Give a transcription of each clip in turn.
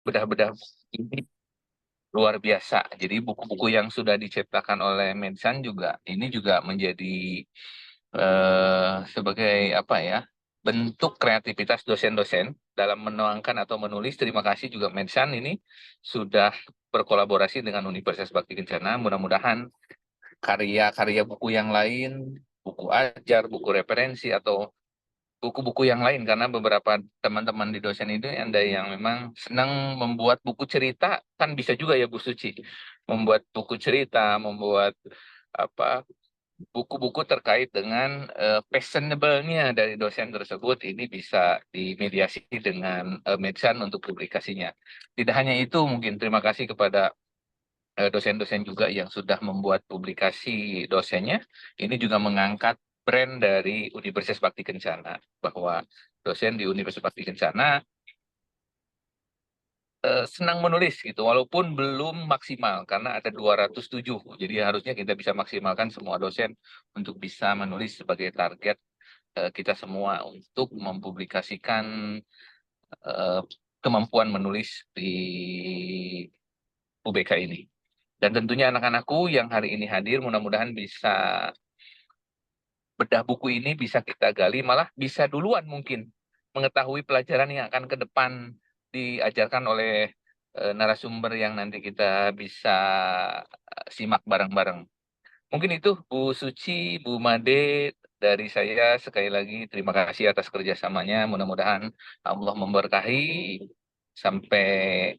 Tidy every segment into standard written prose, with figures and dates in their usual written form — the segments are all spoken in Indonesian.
bedah-bedah ini luar biasa. Jadi buku-buku yang sudah diciptakan oleh Mensan juga ini juga menjadi sebagai apa ya, bentuk kreativitas dosen-dosen dalam menuangkan atau menulis. Terima kasih juga Mensan ini sudah berkolaborasi dengan Universitas Bakti Kencana. Mudah-mudahan karya-karya buku yang lain, buku ajar, buku referensi, atau buku-buku yang lain, karena beberapa teman-teman di dosen itu ada yang memang senang membuat buku cerita, kan bisa juga ya Bu Suci, membuat buku cerita, membuat apa buku-buku terkait dengan fashionable-nya dari dosen tersebut, ini bisa dimediasi dengan Medsan untuk publikasinya. Tidak hanya itu, mungkin terima kasih kepada dosen-dosen juga yang sudah membuat publikasi dosennya. Ini juga mengangkat brand dari Universitas Bakti Kencana, bahwa dosen di Universitas Bakti Kencana senang menulis gitu, walaupun belum maksimal karena ada 207. Jadi harusnya kita bisa maksimalkan semua dosen untuk bisa menulis sebagai target kita semua untuk mempublikasikan eh, kemampuan menulis di UBK ini. Dan tentunya anak-anakku yang hari ini hadir, mudah-mudahan bisa bedah buku ini, bisa kita gali, malah bisa duluan mungkin mengetahui pelajaran yang akan ke depan diajarkan oleh narasumber yang nanti kita bisa simak bareng-bareng. Mungkin itu Bu Suci, Bu Made, dari saya sekali lagi terima kasih atas kerjasamanya. Mudah-mudahan Allah memberkahi sampai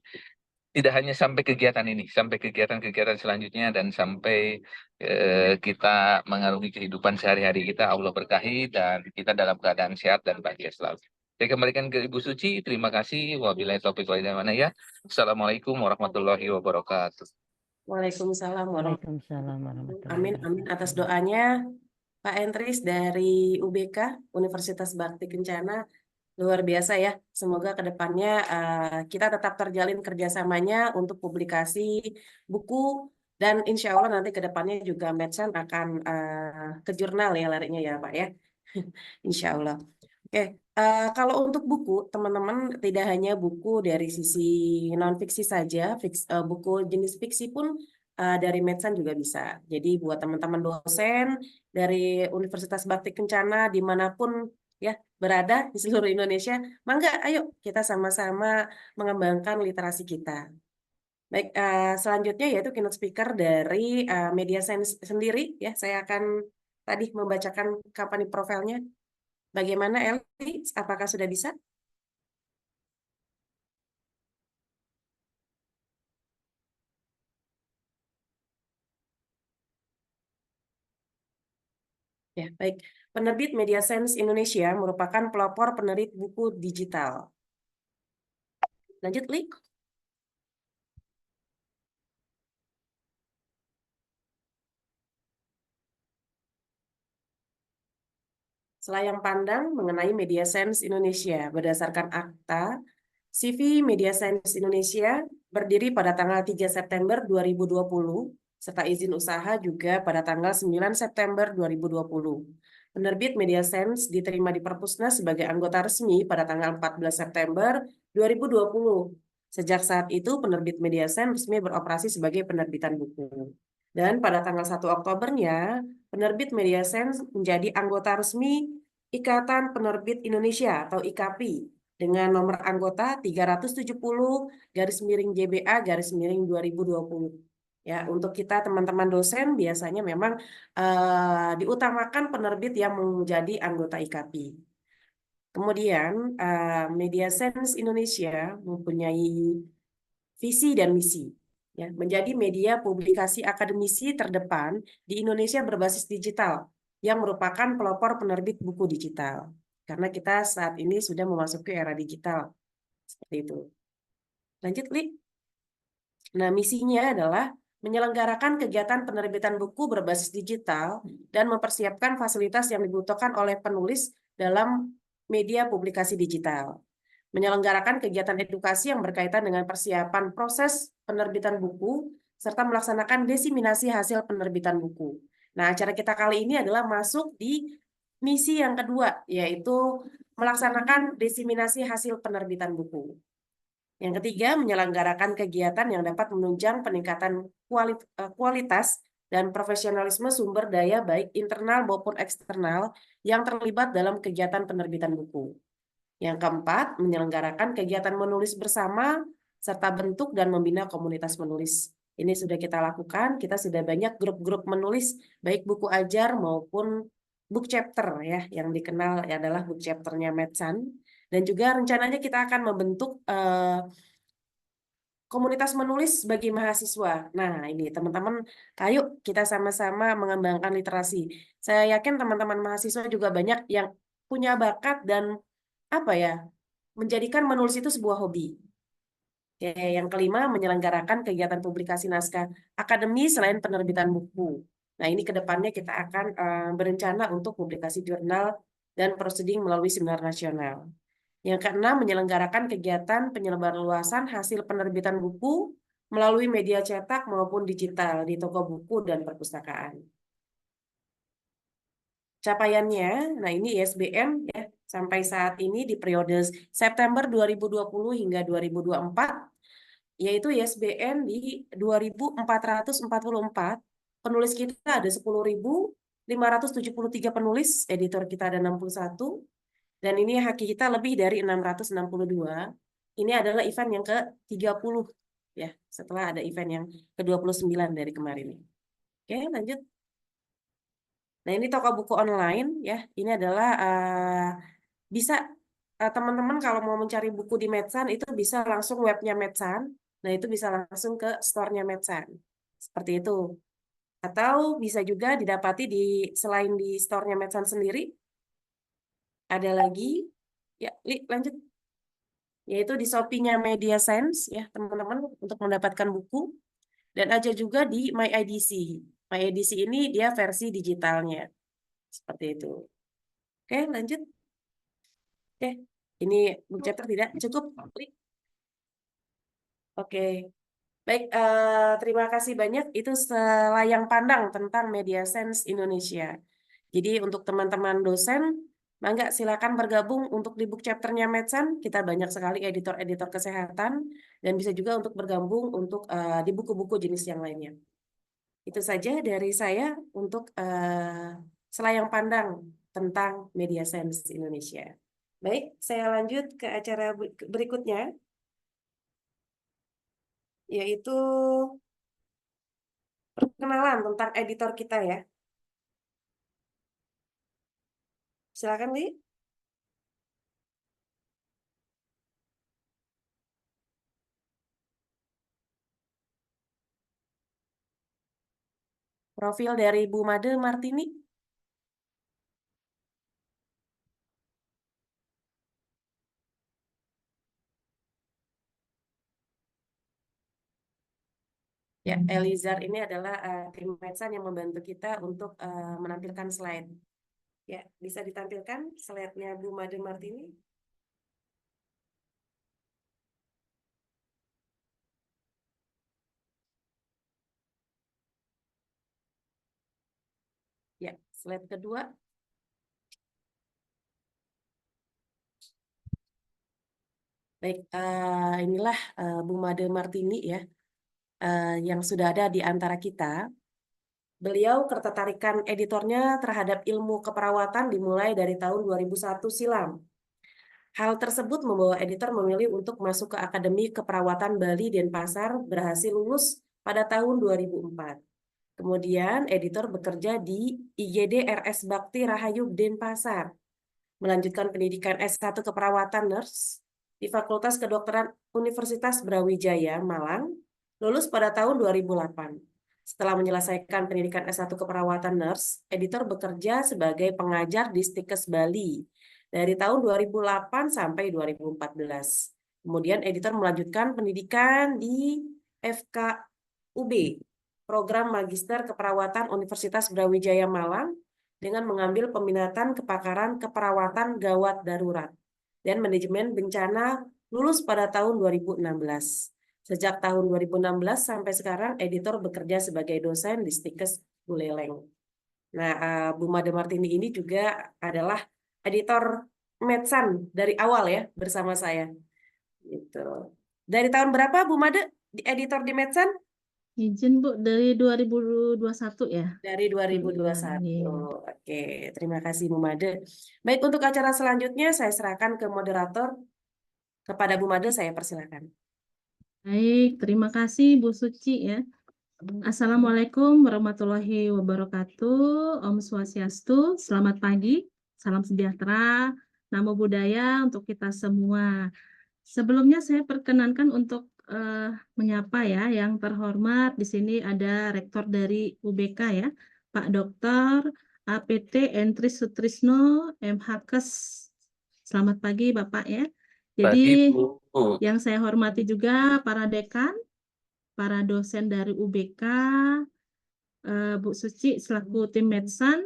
tidak hanya sampai kegiatan ini, sampai kegiatan-kegiatan selanjutnya, dan sampai kita mengarungi kehidupan sehari-hari kita, Allah berkahi dan kita dalam keadaan sehat dan bahagia selalu. Saya kembalikan ke Ibu Suci, terima kasih. Wabillahi taufiq wal hidayah. Assalamualaikum warahmatullahi wabarakatuh. Waalaikumsalam warahmatullahi Waalaikumsalam wabarakatuh. warahmatullahi Amin, amin atas wabarakatuh. doanya Pak Entris dari UBK Universitas Bakti Kencana. Luar biasa ya. Semoga ke depannya kita tetap terjalin kerjasamanya untuk publikasi buku, dan insya Allah nanti ke depannya juga Medsan akan ke jurnal ya larinya ya Pak ya. Insya Allah. Oke, kalau untuk buku, teman-teman tidak hanya buku dari sisi non-fiksi saja, buku jenis fiksi pun dari Medsan juga bisa. Jadi buat teman-teman dosen dari Universitas Bakti Kencana dimanapun ya berada di seluruh Indonesia, mangga ayo kita sama-sama mengembangkan literasi kita. Baik, selanjutnya yaitu keynote speaker dari Media Science sendiri ya. Saya akan tadi membacakan company profilnya. Bagaimana Eli? Apakah sudah bisa? Ya, baik. Penerbit Media Science Indonesia merupakan pelopor penerbit buku digital. Lanjut, Li. Selayang pandang mengenai Media Science Indonesia berdasarkan akta CV Media Science Indonesia berdiri pada tanggal 3 September 2020 serta izin usaha juga pada tanggal 9 September 2020. Penerbit Media Science diterima di Perpusnas sebagai anggota resmi pada tanggal 14 September 2020. Sejak saat itu penerbit Media Science resmi beroperasi sebagai penerbitan buku. Dan pada tanggal 1 Oktobernya, penerbit Media Science menjadi anggota resmi Ikatan Penerbit Indonesia atau IKAPI dengan nomor anggota 370-JBA-2020. Ya, untuk kita teman-teman dosen biasanya memang diutamakan penerbit yang menjadi anggota IKAPI. Kemudian Media Science Indonesia mempunyai visi dan misi ya, menjadi media publikasi akademisi terdepan di Indonesia berbasis digital yang merupakan pelopor penerbit buku digital. Karena kita saat ini sudah memasuki era digital. Seperti itu. Lanjut, Li. Nah, misinya adalah menyelenggarakan kegiatan penerbitan buku berbasis digital dan mempersiapkan fasilitas yang dibutuhkan oleh penulis dalam media publikasi digital. Menyelenggarakan kegiatan edukasi yang berkaitan dengan persiapan proses penerbitan buku, serta melaksanakan desiminasi hasil penerbitan buku. Nah, acara kita kali ini adalah masuk di misi yang kedua, yaitu melaksanakan desiminasi hasil penerbitan buku. Yang ketiga, menyelenggarakan kegiatan yang dapat menunjang peningkatan kualitas dan profesionalisme sumber daya baik internal maupun eksternal yang terlibat dalam kegiatan penerbitan buku. Yang keempat, menyelenggarakan kegiatan menulis bersama serta bentuk dan membina komunitas menulis. Ini sudah kita lakukan, kita sudah banyak grup-grup menulis, baik buku ajar maupun book chapter ya, yang dikenal adalah book chapternya Medsan. Dan juga rencananya kita akan membentuk komunitas menulis bagi mahasiswa. Nah, ini teman-teman, ayo kita sama-sama mengembangkan literasi. Saya yakin teman-teman mahasiswa juga banyak yang punya bakat dan apa ya, menjadikan menulis itu sebuah hobi. Oke, yang kelima, menyelenggarakan kegiatan publikasi naskah akademi selain penerbitan buku. Nah, ini ke depannya kita akan berencana untuk publikasi jurnal dan proceeding melalui seminar nasional. Yang keenam, menyelenggarakan kegiatan penyebarluasan hasil penerbitan buku melalui media cetak maupun digital di toko buku dan perpustakaan. Capaiannya, nah ini ISBN ya, sampai saat ini di periode September 2020 hingga 2024, yaitu ISBN di 2444, penulis kita ada 10.573 penulis, editor kita ada 61, dan ini haki kita lebih dari 662. Ini adalah event yang ke-30 ya, setelah ada event yang ke-29 dari kemarin. Oke, lanjut. Nah, ini toko buku online ya. Ini adalah bisa teman-teman kalau mau mencari buku di Medsan itu bisa langsung webnya Medsan. Nah, itu bisa langsung ke store-nya Medsan. Seperti itu. Atau bisa juga didapati selain di store-nya Medsan sendiri, ada lagi. Ya, lanjut. Yaitu di Shopee-nya Media Sense ya, teman-teman, untuk mendapatkan buku. Dan ada juga di MyEDC. MyEDC ini dia versi digitalnya. Seperti itu. Oke, lanjut. Oke, ini book chapter tidak cukup. Oke, baik. Terima kasih banyak. Itu selayang pandang tentang Media Sense Indonesia. Jadi untuk teman-teman dosen, mangga silakan bergabung untuk di book chapternya Medsan. Kita banyak sekali editor-editor kesehatan dan bisa juga untuk bergabung untuk di buku-buku jenis yang lainnya. Itu saja dari saya untuk selayang pandang tentang Media Sense Indonesia. Baik, saya lanjut ke acara berikutnya, yaitu perkenalan tentang editor kita ya. Silakan, Li. Profil dari Bu Made Martini. Ya, Elizar ini adalah tim Medsan yang membantu kita untuk menampilkan slide. Ya, bisa ditampilkan slide-nya Bu Made Martini. Ya, slide kedua. Baik, inilah Bu Made Martini ya, yang sudah ada di antara kita. Beliau ketertarikan editornya terhadap ilmu keperawatan dimulai dari tahun 2001 silam. Hal tersebut membawa editor memilih untuk masuk ke Akademi Keperawatan Bali Denpasar, berhasil lulus pada tahun 2004. Kemudian editor bekerja di IGD RS Bakti Rahayu Denpasar, melanjutkan pendidikan S1 Keperawatan Nurse di Fakultas Kedokteran Universitas Brawijaya, Malang, lulus pada tahun 2008. Setelah menyelesaikan pendidikan S1 Keperawatan Nurse, editor bekerja sebagai pengajar di Stikes Bali dari tahun 2008 sampai 2014. Kemudian editor melanjutkan pendidikan di FKUB, Program Magister Keperawatan Universitas Brawijaya Malang, dengan mengambil peminatan kepakaran keperawatan gawat darurat dan manajemen bencana, lulus pada tahun 2016. Sejak tahun 2016 sampai sekarang editor bekerja sebagai dosen di Stikes Buleleng. Nah, Bu Made Martini ini juga adalah editor Medsan dari awal ya bersama saya. Gitu. Dari tahun berapa Bu Made editor di Medsan? Izin Bu, dari 2021 ya. Dari 2021. Iya. Oke, terima kasih Bu Made. Baik, untuk acara selanjutnya saya serahkan ke moderator. Kepada Bu Made saya persilakan. Baik, terima kasih Bu Suci ya. Assalamualaikum warahmatullahi wabarakatuh. Om Swastiastu, selamat pagi, salam sejahtera, namo buddhaya untuk kita semua. Sebelumnya saya perkenankan untuk menyapa ya yang terhormat. Di sini ada rektor dari UBK ya, Pak Dr. APT Entris Sutrisno, MHKes. Selamat pagi Bapak ya. Jadi Bagi Bu. yang saya hormati juga para dekan, para dosen dari UBK, Bu Suci selaku tim Medsan,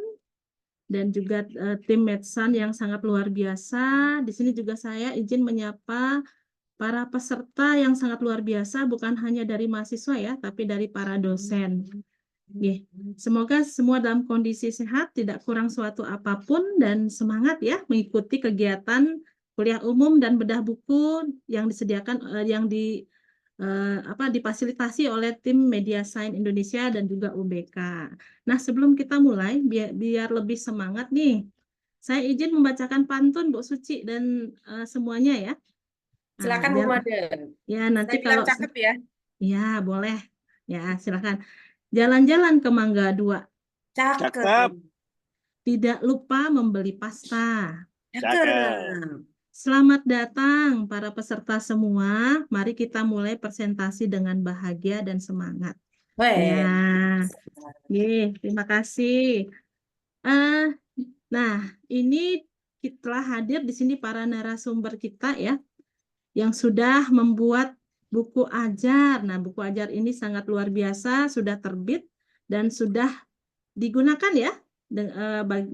dan juga tim Medsan yang sangat luar biasa. Di sini juga saya izin menyapa para peserta yang sangat luar biasa, bukan hanya dari mahasiswa ya, tapi dari para dosen. Semoga semua dalam kondisi sehat, tidak kurang suatu apapun, dan semangat ya mengikuti kegiatan kuliah umum dan bedah buku yang disediakan, difasilitasi oleh tim Media Science Indonesia dan juga UBK. Nah, sebelum kita mulai, biar lebih semangat nih, saya izin membacakan pantun Bu Suci dan semuanya ya. Silakan Bu Made. Ya, nanti Saya bilang kalau cakep ya. ya boleh. Ya, silakan. Jalan-jalan ke Mangga 2. Cakep. Tidak lupa membeli pasta. Cakep. Selamat datang para peserta semua. Mari kita mulai presentasi dengan bahagia dan semangat. Ya, terima kasih. Nah, ini telah hadir di sini para narasumber kita ya, yang sudah membuat buku ajar. Nah, buku ajar ini sangat luar biasa, sudah terbit dan sudah digunakan ya,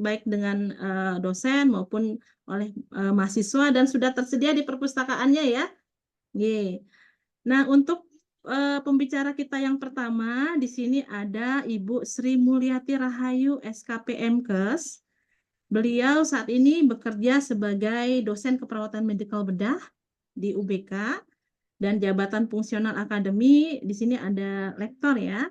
baik dengan dosen maupun oleh mahasiswa, dan sudah tersedia di perpustakaannya ya. Nah, untuk pembicara kita yang pertama di sini ada Ibu Sri Mulyati Rahayu, SKP MKes. Beliau saat ini bekerja sebagai dosen keperawatan medikal bedah di UBK, dan jabatan fungsional akademi di sini ada lektor ya.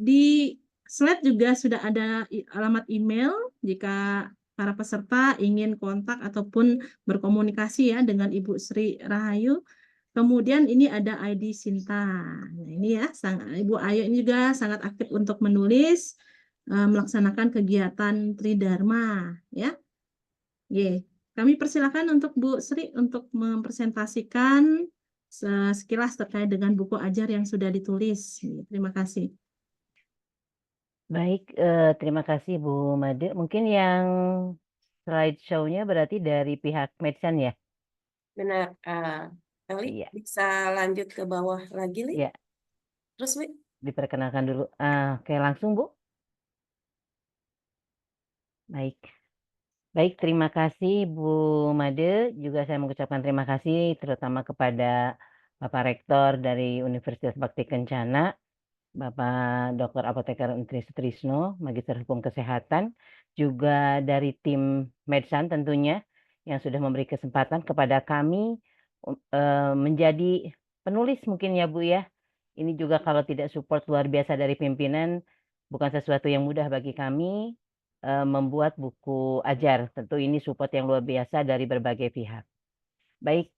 Di slide juga sudah ada alamat email jika para peserta ingin kontak ataupun berkomunikasi ya dengan Ibu Sri Rahayu. Kemudian ini ada ID Sinta. Nah, ini ya, Ibu Ayu ini juga sangat aktif untuk menulis, melaksanakan kegiatan Tridharma ya. Kami persilakan untuk Bu Sri untuk mempresentasikan sekilas terkait dengan buku ajar yang sudah ditulis. Terima kasih. Baik, terima kasih Bu Made. Mungkin yang slideshow-nya berarti dari pihak Medsan ya? Benar. Li, Iya. bisa lanjut ke bawah lagi, Li? Iya. Terus, Wi? Diperkenalkan dulu. Oke, langsung Bu. Baik. Baik, terima kasih Bu Made. Juga saya mengucapkan terima kasih terutama kepada Bapak Rektor dari Universitas Bakti Kencana, Bapak Dr. Apoteker Entris Sutrisno, Magister Hukum Kesehatan, juga dari tim Medsan tentunya yang sudah memberi kesempatan kepada kami menjadi penulis mungkin ya Bu ya. Ini juga kalau tidak support luar biasa dari pimpinan, bukan sesuatu yang mudah bagi kami membuat buku ajar. Tentu ini support yang luar biasa dari berbagai pihak. Baik,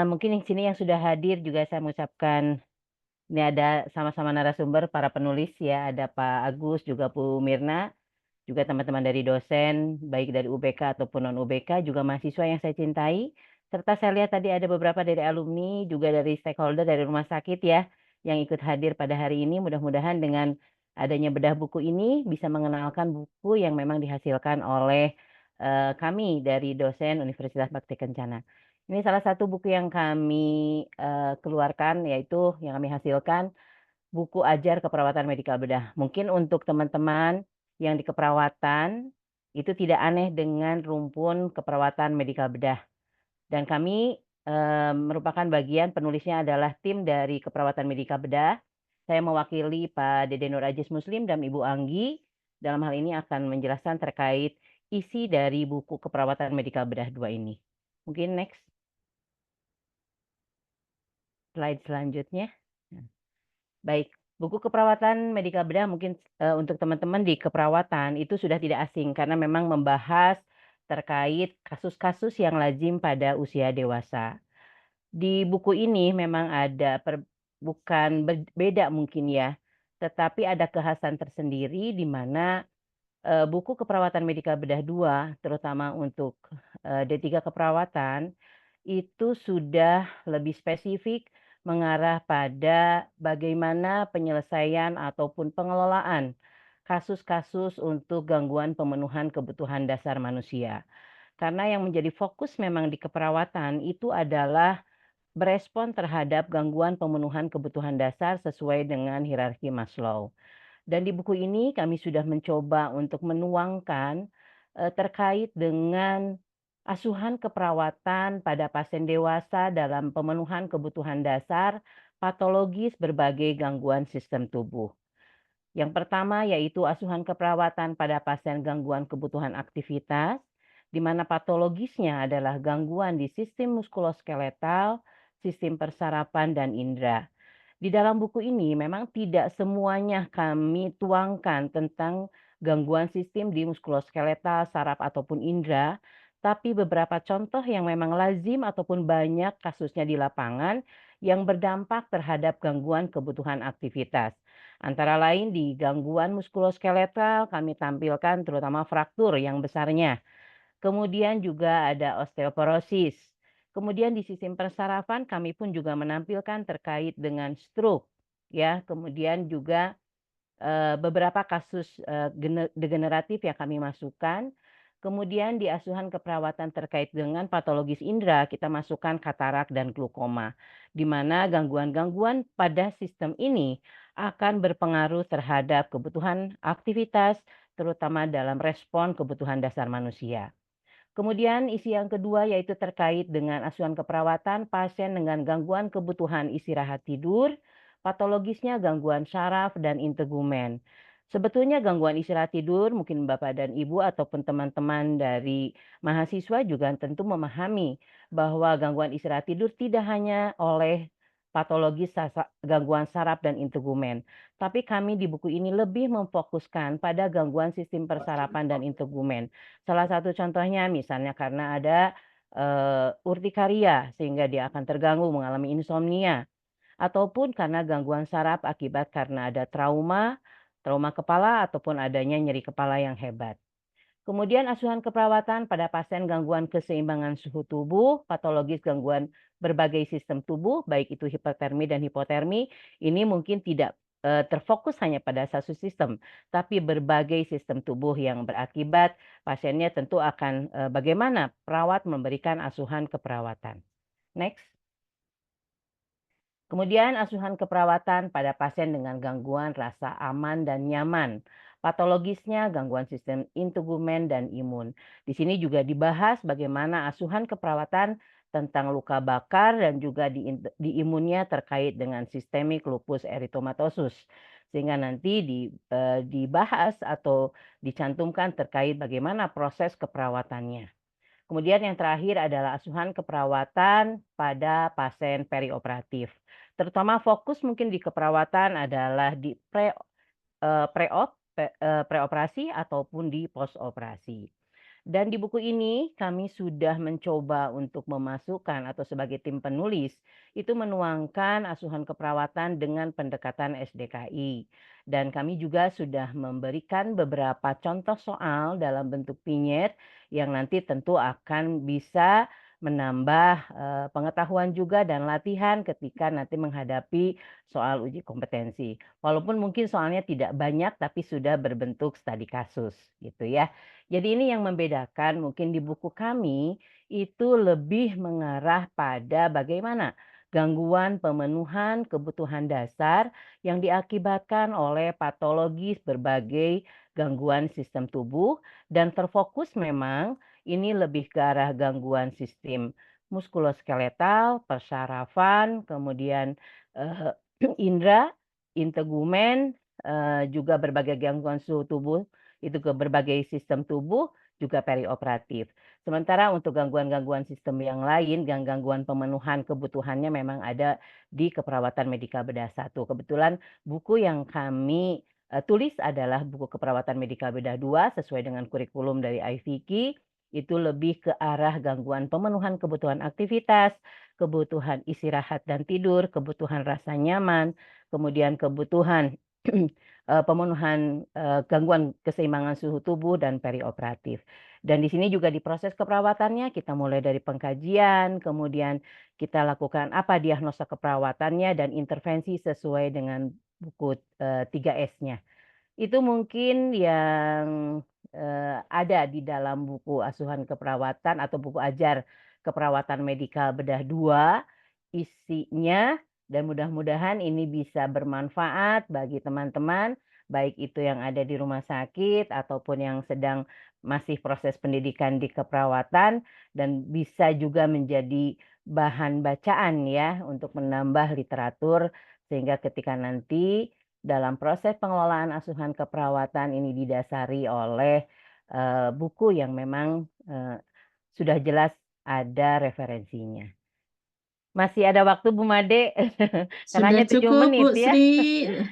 mungkin di sini yang sudah hadir juga saya mengucapkan, ini ada sama-sama narasumber para penulis ya, ada Pak Agus, juga Bu Mirna, juga teman-teman dari dosen, baik dari UBK ataupun non-UBK, juga mahasiswa yang saya cintai, serta saya lihat tadi ada beberapa dari alumni, juga dari stakeholder dari rumah sakit ya, yang ikut hadir pada hari ini. Mudah-mudahan dengan adanya bedah buku ini bisa mengenalkan buku yang memang dihasilkan oleh kami dari dosen Universitas Bakti Kencana. Ini salah satu buku yang kami keluarkan, yaitu yang kami hasilkan, buku ajar keperawatan medikal bedah. Mungkin untuk teman-teman yang di keperawatan itu tidak aneh dengan rumpun keperawatan medikal bedah. Dan kami merupakan bagian, penulisnya adalah tim dari keperawatan medikal bedah. Saya mewakili Pak Dede Nur Ajis Muslim dan Ibu Anggi. Dalam hal ini akan menjelaskan terkait isi dari buku keperawatan medikal bedah 2 ini. Mungkin next. slide selanjutnya. Baik, buku keperawatan medikal bedah mungkin untuk teman-teman di keperawatan itu sudah tidak asing karena memang membahas terkait kasus-kasus yang lazim pada usia dewasa. Di buku ini memang ada bukan beda mungkin ya, tetapi ada kekhasan tersendiri di mana buku keperawatan medikal bedah 2, terutama untuk D3 keperawatan, itu sudah lebih spesifik mengarah pada bagaimana penyelesaian ataupun pengelolaan kasus-kasus untuk gangguan pemenuhan kebutuhan dasar manusia. Karena yang menjadi fokus memang di keperawatan itu adalah berespon terhadap gangguan pemenuhan kebutuhan dasar sesuai dengan hierarki Maslow. Dan di buku ini kami sudah mencoba untuk menuangkan terkait dengan asuhan keperawatan pada pasien dewasa dalam pemenuhan kebutuhan dasar patologis berbagai gangguan sistem tubuh. Yang pertama yaitu asuhan keperawatan pada pasien gangguan kebutuhan aktivitas, di mana patologisnya adalah gangguan di sistem muskuloskeletal, sistem persarapan, dan indera. Di dalam buku ini memang tidak semuanya kami tuangkan tentang gangguan sistem di muskuloskeletal, saraf ataupun indera, tapi beberapa contoh yang memang lazim ataupun banyak kasusnya di lapangan yang berdampak terhadap gangguan kebutuhan aktivitas. Antara lain di gangguan muskuloskeletal kami tampilkan terutama fraktur yang besarnya. Kemudian juga ada osteoporosis. Kemudian di sistem persarafan kami pun juga menampilkan terkait dengan stroke, ya. Kemudian juga beberapa kasus degeneratif yang kami masukkan. Kemudian di asuhan keperawatan terkait dengan patologis indera kita masukkan katarak dan glaukoma, di mana gangguan-gangguan pada sistem ini akan berpengaruh terhadap kebutuhan aktivitas, terutama dalam respon kebutuhan dasar manusia. Kemudian isi yang kedua yaitu terkait dengan asuhan keperawatan pasien dengan gangguan kebutuhan istirahat tidur, patologisnya gangguan saraf dan integumen. Sebetulnya gangguan istirahat tidur mungkin Bapak dan Ibu ataupun teman-teman dari mahasiswa juga tentu memahami bahwa gangguan istirahat tidur tidak hanya oleh patologis gangguan saraf dan integumen, tapi kami di buku ini lebih memfokuskan pada gangguan sistem persarapan dan integumen. Salah satu contohnya misalnya karena ada urtikaria sehingga dia akan terganggu mengalami insomnia, ataupun karena gangguan saraf akibat karena ada trauma kepala ataupun adanya nyeri kepala yang hebat. Kemudian asuhan keperawatan pada pasien gangguan keseimbangan suhu tubuh, patologis gangguan berbagai sistem tubuh, baik itu hipertermi dan hipotermi, ini mungkin tidak terfokus hanya pada satu sistem, tapi berbagai sistem tubuh yang berakibat pasiennya tentu akan bagaimana perawat memberikan asuhan keperawatan. Next. Kemudian asuhan keperawatan pada pasien dengan gangguan rasa aman dan nyaman. Patologisnya gangguan sistem integumen dan imun. Di sini juga dibahas bagaimana asuhan keperawatan tentang luka bakar dan juga di imunnya terkait dengan sistemik lupus eritomatosus. Sehingga nanti dibahas atau dicantumkan terkait bagaimana proses keperawatannya. Kemudian yang terakhir adalah asuhan keperawatan pada pasien perioperatif. Terutama fokus mungkin di keperawatan adalah di preoperasi ataupun di postoperasi. Dan di buku ini kami sudah mencoba untuk memasukkan atau sebagai tim penulis itu menuangkan asuhan keperawatan dengan pendekatan SDKI. Dan kami juga sudah memberikan beberapa contoh soal dalam bentuk vignette yang nanti tentu akan bisa menambah pengetahuan juga dan latihan ketika nanti menghadapi soal uji kompetensi. Walaupun mungkin soalnya tidak banyak tapi sudah berbentuk studi kasus gitu ya. Jadi ini yang membedakan mungkin di buku kami itu lebih mengarah pada bagaimana gangguan pemenuhan kebutuhan dasar yang diakibatkan oleh patologis berbagai gangguan sistem tubuh dan terfokus memang ini lebih ke arah gangguan sistem muskuloskeletal, persarafan, kemudian indera, integumen, juga berbagai gangguan suhu tubuh itu ke berbagai sistem tubuh juga perioperatif. Sementara untuk gangguan-gangguan sistem yang lain, gangguan pemenuhan kebutuhannya memang ada di keperawatan medikal bedah 1. Kebetulan buku yang kami tulis adalah buku keperawatan medikal bedah 2 sesuai dengan kurikulum dari IVK. Itu lebih ke arah gangguan pemenuhan kebutuhan aktivitas, kebutuhan istirahat dan tidur, kebutuhan rasa nyaman, kemudian kebutuhan pemenuhan gangguan keseimbangan suhu tubuh dan perioperatif. Dan di sini juga di proses keperawatannya kita mulai dari pengkajian, kemudian kita lakukan apa diagnosa keperawatannya dan intervensi sesuai dengan buku 3S-nya. Itu mungkin yang ada di dalam buku asuhan keperawatan atau buku ajar keperawatan medikal bedah 2 isinya, dan mudah-mudahan ini bisa bermanfaat bagi teman-teman baik itu yang ada di rumah sakit ataupun yang sedang masih proses pendidikan di keperawatan, dan bisa juga menjadi bahan bacaan ya untuk menambah literatur sehingga ketika nanti dalam proses pengelolaan asuhan keperawatan ini didasari oleh buku yang memang sudah jelas ada referensinya. Masih ada waktu Bu Made? Karena Sudah hanya 7 cukup menit Bu ya. Sri,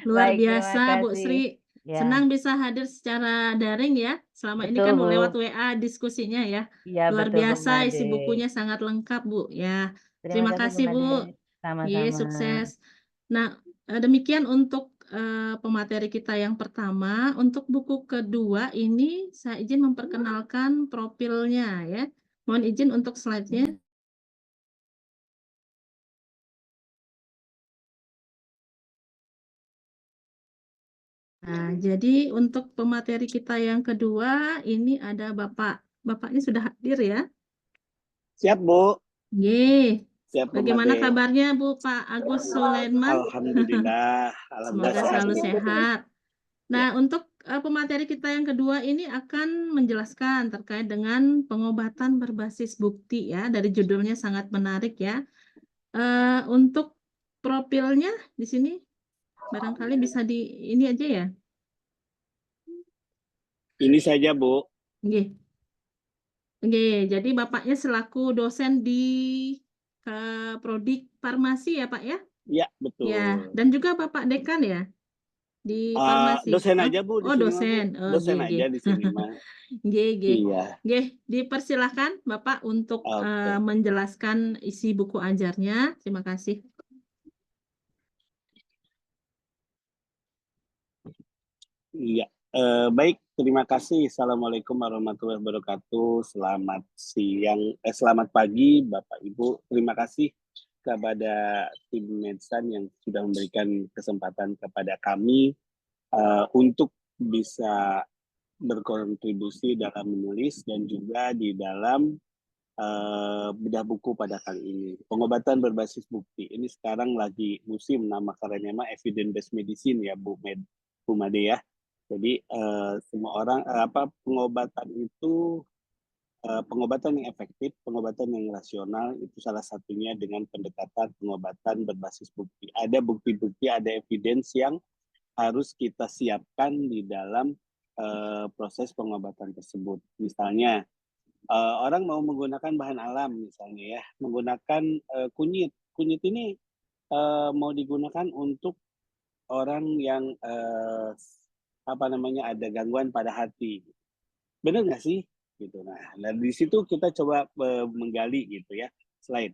luar Baik, terima biasa Bu kasih. Sri. Ya, Senang bisa hadir secara daring ya. Selama ini betul kan Bu. lewat WA diskusinya ya. Iya Luar betul Bu biasa, isi Made. bukunya sangat lengkap Bu ya. Terima Terima kasih Bu kasih Made. Bu. Ye, Sama-sama. sukses. Nah, demikian untuk pemateri kita yang pertama. Untuk buku kedua ini saya izin memperkenalkan profilnya ya. Mohon izin untuk slide-nya. Nah, jadi untuk pemateri kita yang kedua ini ada Bapaknya sudah hadir ya. Siap, Bu. Ye. Siap, Bu Bagaimana Made. kabarnya Bu Pak Agus Sulaiman? Alhamdulillah. Semoga sehat, selalu Bu. sehat. Nah, untuk pemateri kita yang kedua ini akan menjelaskan terkait dengan pengobatan berbasis bukti ya. Dari judulnya sangat menarik ya. Untuk profilnya di sini barangkali bisa di ini aja ya. Ini saja, Bu. Nggih. Nggih, jadi Bapaknya selaku dosen di Prodi Farmasi ya Pak ya? Ya, betul. Ya, dan juga Bapak Dekan ya di farmasi. Dosen aja, Bu, di Oh, sini mah, Bu. dosen. Oh, Dosen nggih, aja nggih. di sini mah. Nggih, nggih. Iya. Nggih, dipersilahkan Bapak untuk Oke. menjelaskan isi buku ajarnya. Terima kasih. Iya. Baik, terima kasih. Assalamualaikum warahmatullahi wabarakatuh. Selamat siang, selamat pagi, Bapak Ibu. Terima kasih kepada tim Medsan yang sudah memberikan kesempatan kepada kami untuk bisa berkontribusi dalam menulis dan juga di dalam bedah buku pada kali ini. Pengobatan berbasis bukti. Ini sekarang lagi musim, nama kerennya mah evidence based medicine ya Bu Made ya. Jadi semua orang pengobatan itu pengobatan yang efektif, pengobatan yang rasional itu salah satunya dengan pendekatan pengobatan berbasis bukti. Ada bukti-bukti, ada evidence yang harus kita siapkan di dalam proses pengobatan tersebut. Misalnya orang mau menggunakan bahan alam misalnya ya, menggunakan kunyit. Kunyit ini mau digunakan untuk orang yang ada gangguan pada hati. Benar nggak sih? Gitu. Nah, di situ kita coba menggali gitu ya. Slide.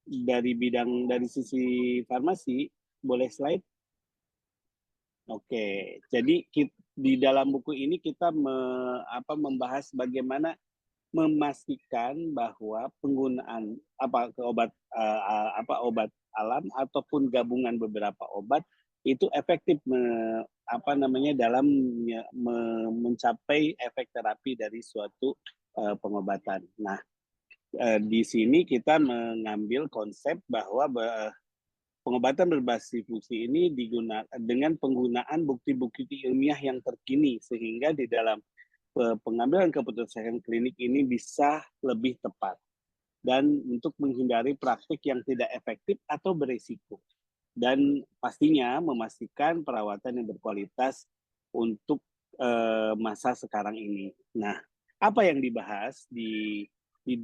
Dari sisi farmasi, boleh slide? Oke, jadi di dalam buku ini kita membahas bagaimana memastikan bahwa penggunaan obat alam ataupun gabungan beberapa obat itu efektif dalam mencapai efek terapi dari suatu pengobatan. Nah, di sini kita mengambil konsep bahwa pengobatan berbasis bukti ini digunakan dengan penggunaan bukti-bukti ilmiah yang terkini sehingga di dalam pengambilan keputusan klinik ini bisa lebih tepat dan untuk menghindari praktik yang tidak efektif atau berisiko dan pastinya memastikan perawatan yang berkualitas untuk masa sekarang ini. Nah, apa yang dibahas di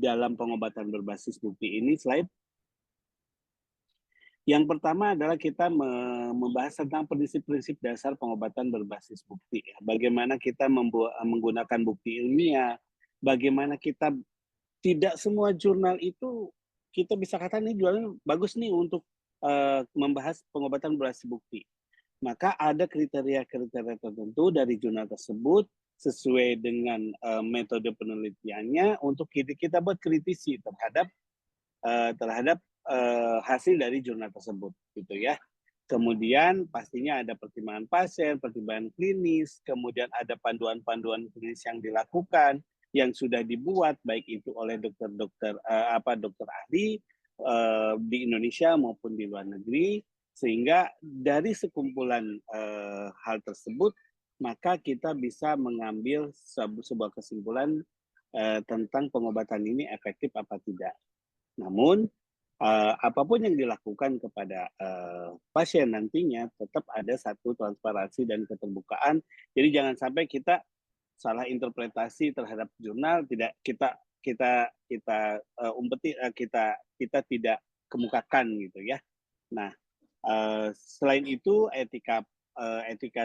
dalam pengobatan berbasis bukti ini? Slide. Yang pertama adalah kita membahas tentang prinsip-prinsip dasar pengobatan berbasis bukti. Bagaimana kita menggunakan bukti ilmiah, bagaimana kita tidak semua jurnal itu kita bisa katakan ini jurnal bagus nih untuk membahas pengobatan berbasis bukti. Maka ada kriteria-kriteria tertentu dari jurnal tersebut sesuai dengan metode penelitiannya untuk kita buat kritisi terhadap hasil dari jurnal tersebut, gitu ya. Kemudian pastinya ada pertimbangan pasien, pertimbangan klinis, kemudian ada panduan-panduan klinis yang dilakukan, yang sudah dibuat baik itu oleh dokter ahli di Indonesia maupun di luar negeri, sehingga dari sekumpulan hal tersebut maka kita bisa mengambil sebuah kesimpulan tentang pengobatan ini efektif apa tidak. Namun apapun yang dilakukan kepada pasien nantinya tetap ada satu transparansi dan keterbukaan. Jadi jangan sampai kita salah interpretasi terhadap jurnal, tidak kita umpeti, kita tidak kemukakan gitu ya. Nah, selain itu etika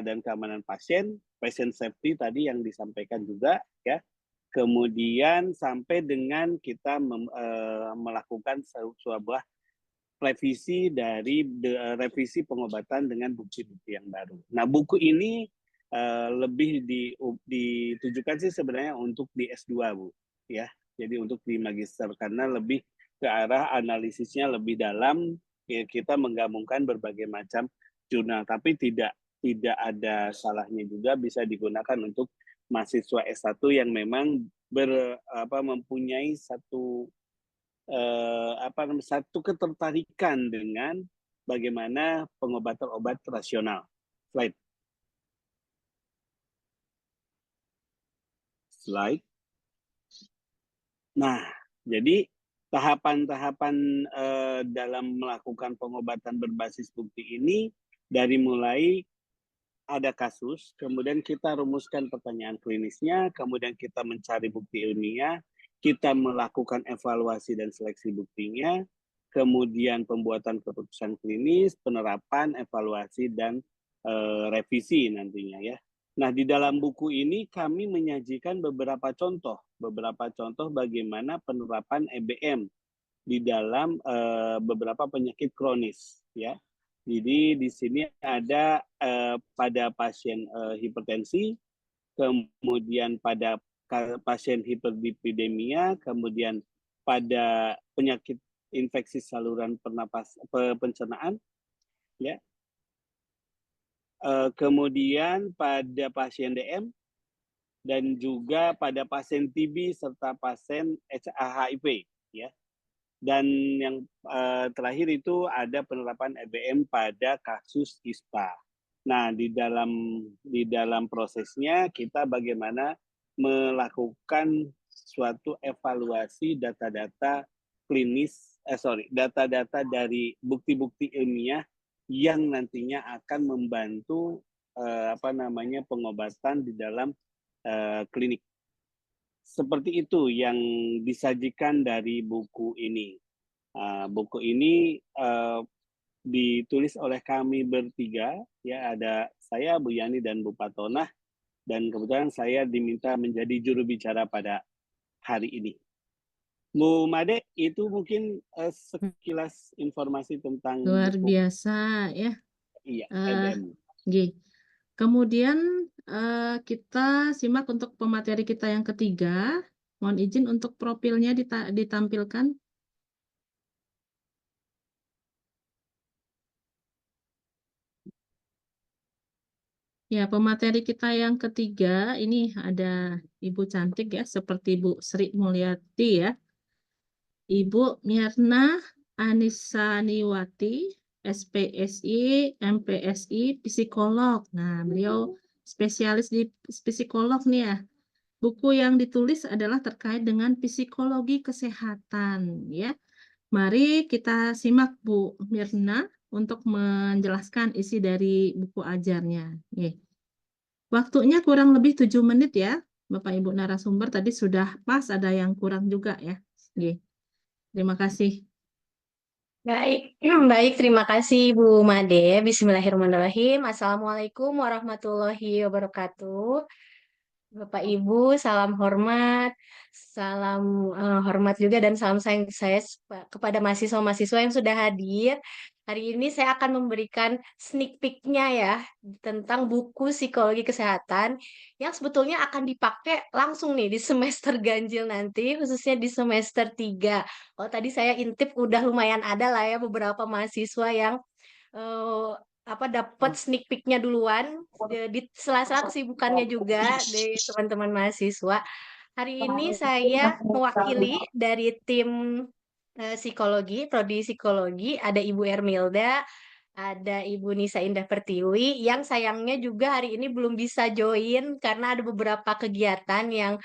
dan keamanan pasien, patient safety tadi yang disampaikan juga ya. Kemudian sampai dengan kita melakukan sebuah revisi dari revisi pengobatan dengan bukti-bukti yang baru. Nah, buku ini lebih ditujukan sih sebenarnya untuk di S2, Bu, ya. Jadi untuk di magister karena lebih ke arah analisisnya lebih dalam, ya, kita menggabungkan berbagai macam jurnal, tapi tidak ada salahnya juga bisa digunakan untuk mahasiswa S1 yang memang mempunyai satu ketertarikan dengan bagaimana pengobatan obat rasional. Slide. Nah, jadi tahapan-tahapan dalam melakukan pengobatan berbasis bukti ini dari mulai ada kasus, kemudian kita rumuskan pertanyaan klinisnya, kemudian kita mencari bukti ilmiah, kita melakukan evaluasi dan seleksi buktinya, kemudian pembuatan keputusan klinis, penerapan, evaluasi, dan revisi nantinya ya. Nah, di dalam buku ini kami menyajikan beberapa contoh bagaimana penerapan EBM di dalam beberapa penyakit kronis ya. Jadi di sini ada pada pasien hipertensi, kemudian pada pasien hiperlipidemia, kemudian pada penyakit infeksi saluran pencernaan, ya. Kemudian pada pasien DM dan juga pada pasien TB serta pasien HIV, ya. Dan yang terakhir itu ada penerapan EBM pada kasus ISPA. Nah, di dalam prosesnya kita bagaimana melakukan suatu evaluasi data-data klinis, data-data dari bukti-bukti ilmiah yang nantinya akan membantu pengobatan di dalam klinik. Seperti itu yang disajikan dari buku ini. Buku ini ditulis oleh kami bertiga, ya, ada saya, Bu Yani, dan Bu Patonah, dan kebetulan saya diminta menjadi juru bicara pada hari ini. Bu Made, itu mungkin sekilas informasi tentang Luar buku. biasa ya. Iya, Kemudian kita simak untuk pemateri kita yang ketiga. Mohon izin untuk profilnya ditampilkan. Ya, pemateri kita yang ketiga ini ada Ibu cantik ya, seperti Bu Sri Mulyati ya. Ibu Mirna Anisaniwati, SPSI, MPSI, psikolog. Nah, beliau spesialis di psikolog nih ya. Buku yang ditulis adalah terkait dengan psikologi kesehatan ya. Mari kita simak Bu Mirna untuk menjelaskan isi dari buku ajarnya. Waktunya kurang lebih 7 menit ya, Bapak Ibu narasumber. Tadi sudah pas, ada yang kurang juga ya. Oke. Terima kasih. Baik, baik, terima kasih Bu Made. Bismillahirrahmanirrahim. Assalamualaikum warahmatullahi wabarakatuh. Bapak Ibu, salam hormat, salam hormat juga dan salam sayang saya kepada mahasiswa-mahasiswa yang sudah hadir. Hari ini saya akan memberikan sneak peek-nya ya tentang buku psikologi kesehatan yang sebetulnya akan dipakai langsung nih di semester ganjil nanti, khususnya di semester 3. Kalau tadi saya intip udah lumayan ada lah ya beberapa mahasiswa yang eh, dapat sneak peek-nya duluan di sela-sela kesibukannya juga dari teman-teman mahasiswa. Hari ini saya mewakili dari tim psikologi, prodi psikologi, ada Ibu Ermilda, ada Ibu Nisa Indah Pertiwi, yang sayangnya juga hari ini belum bisa join karena ada beberapa kegiatan yang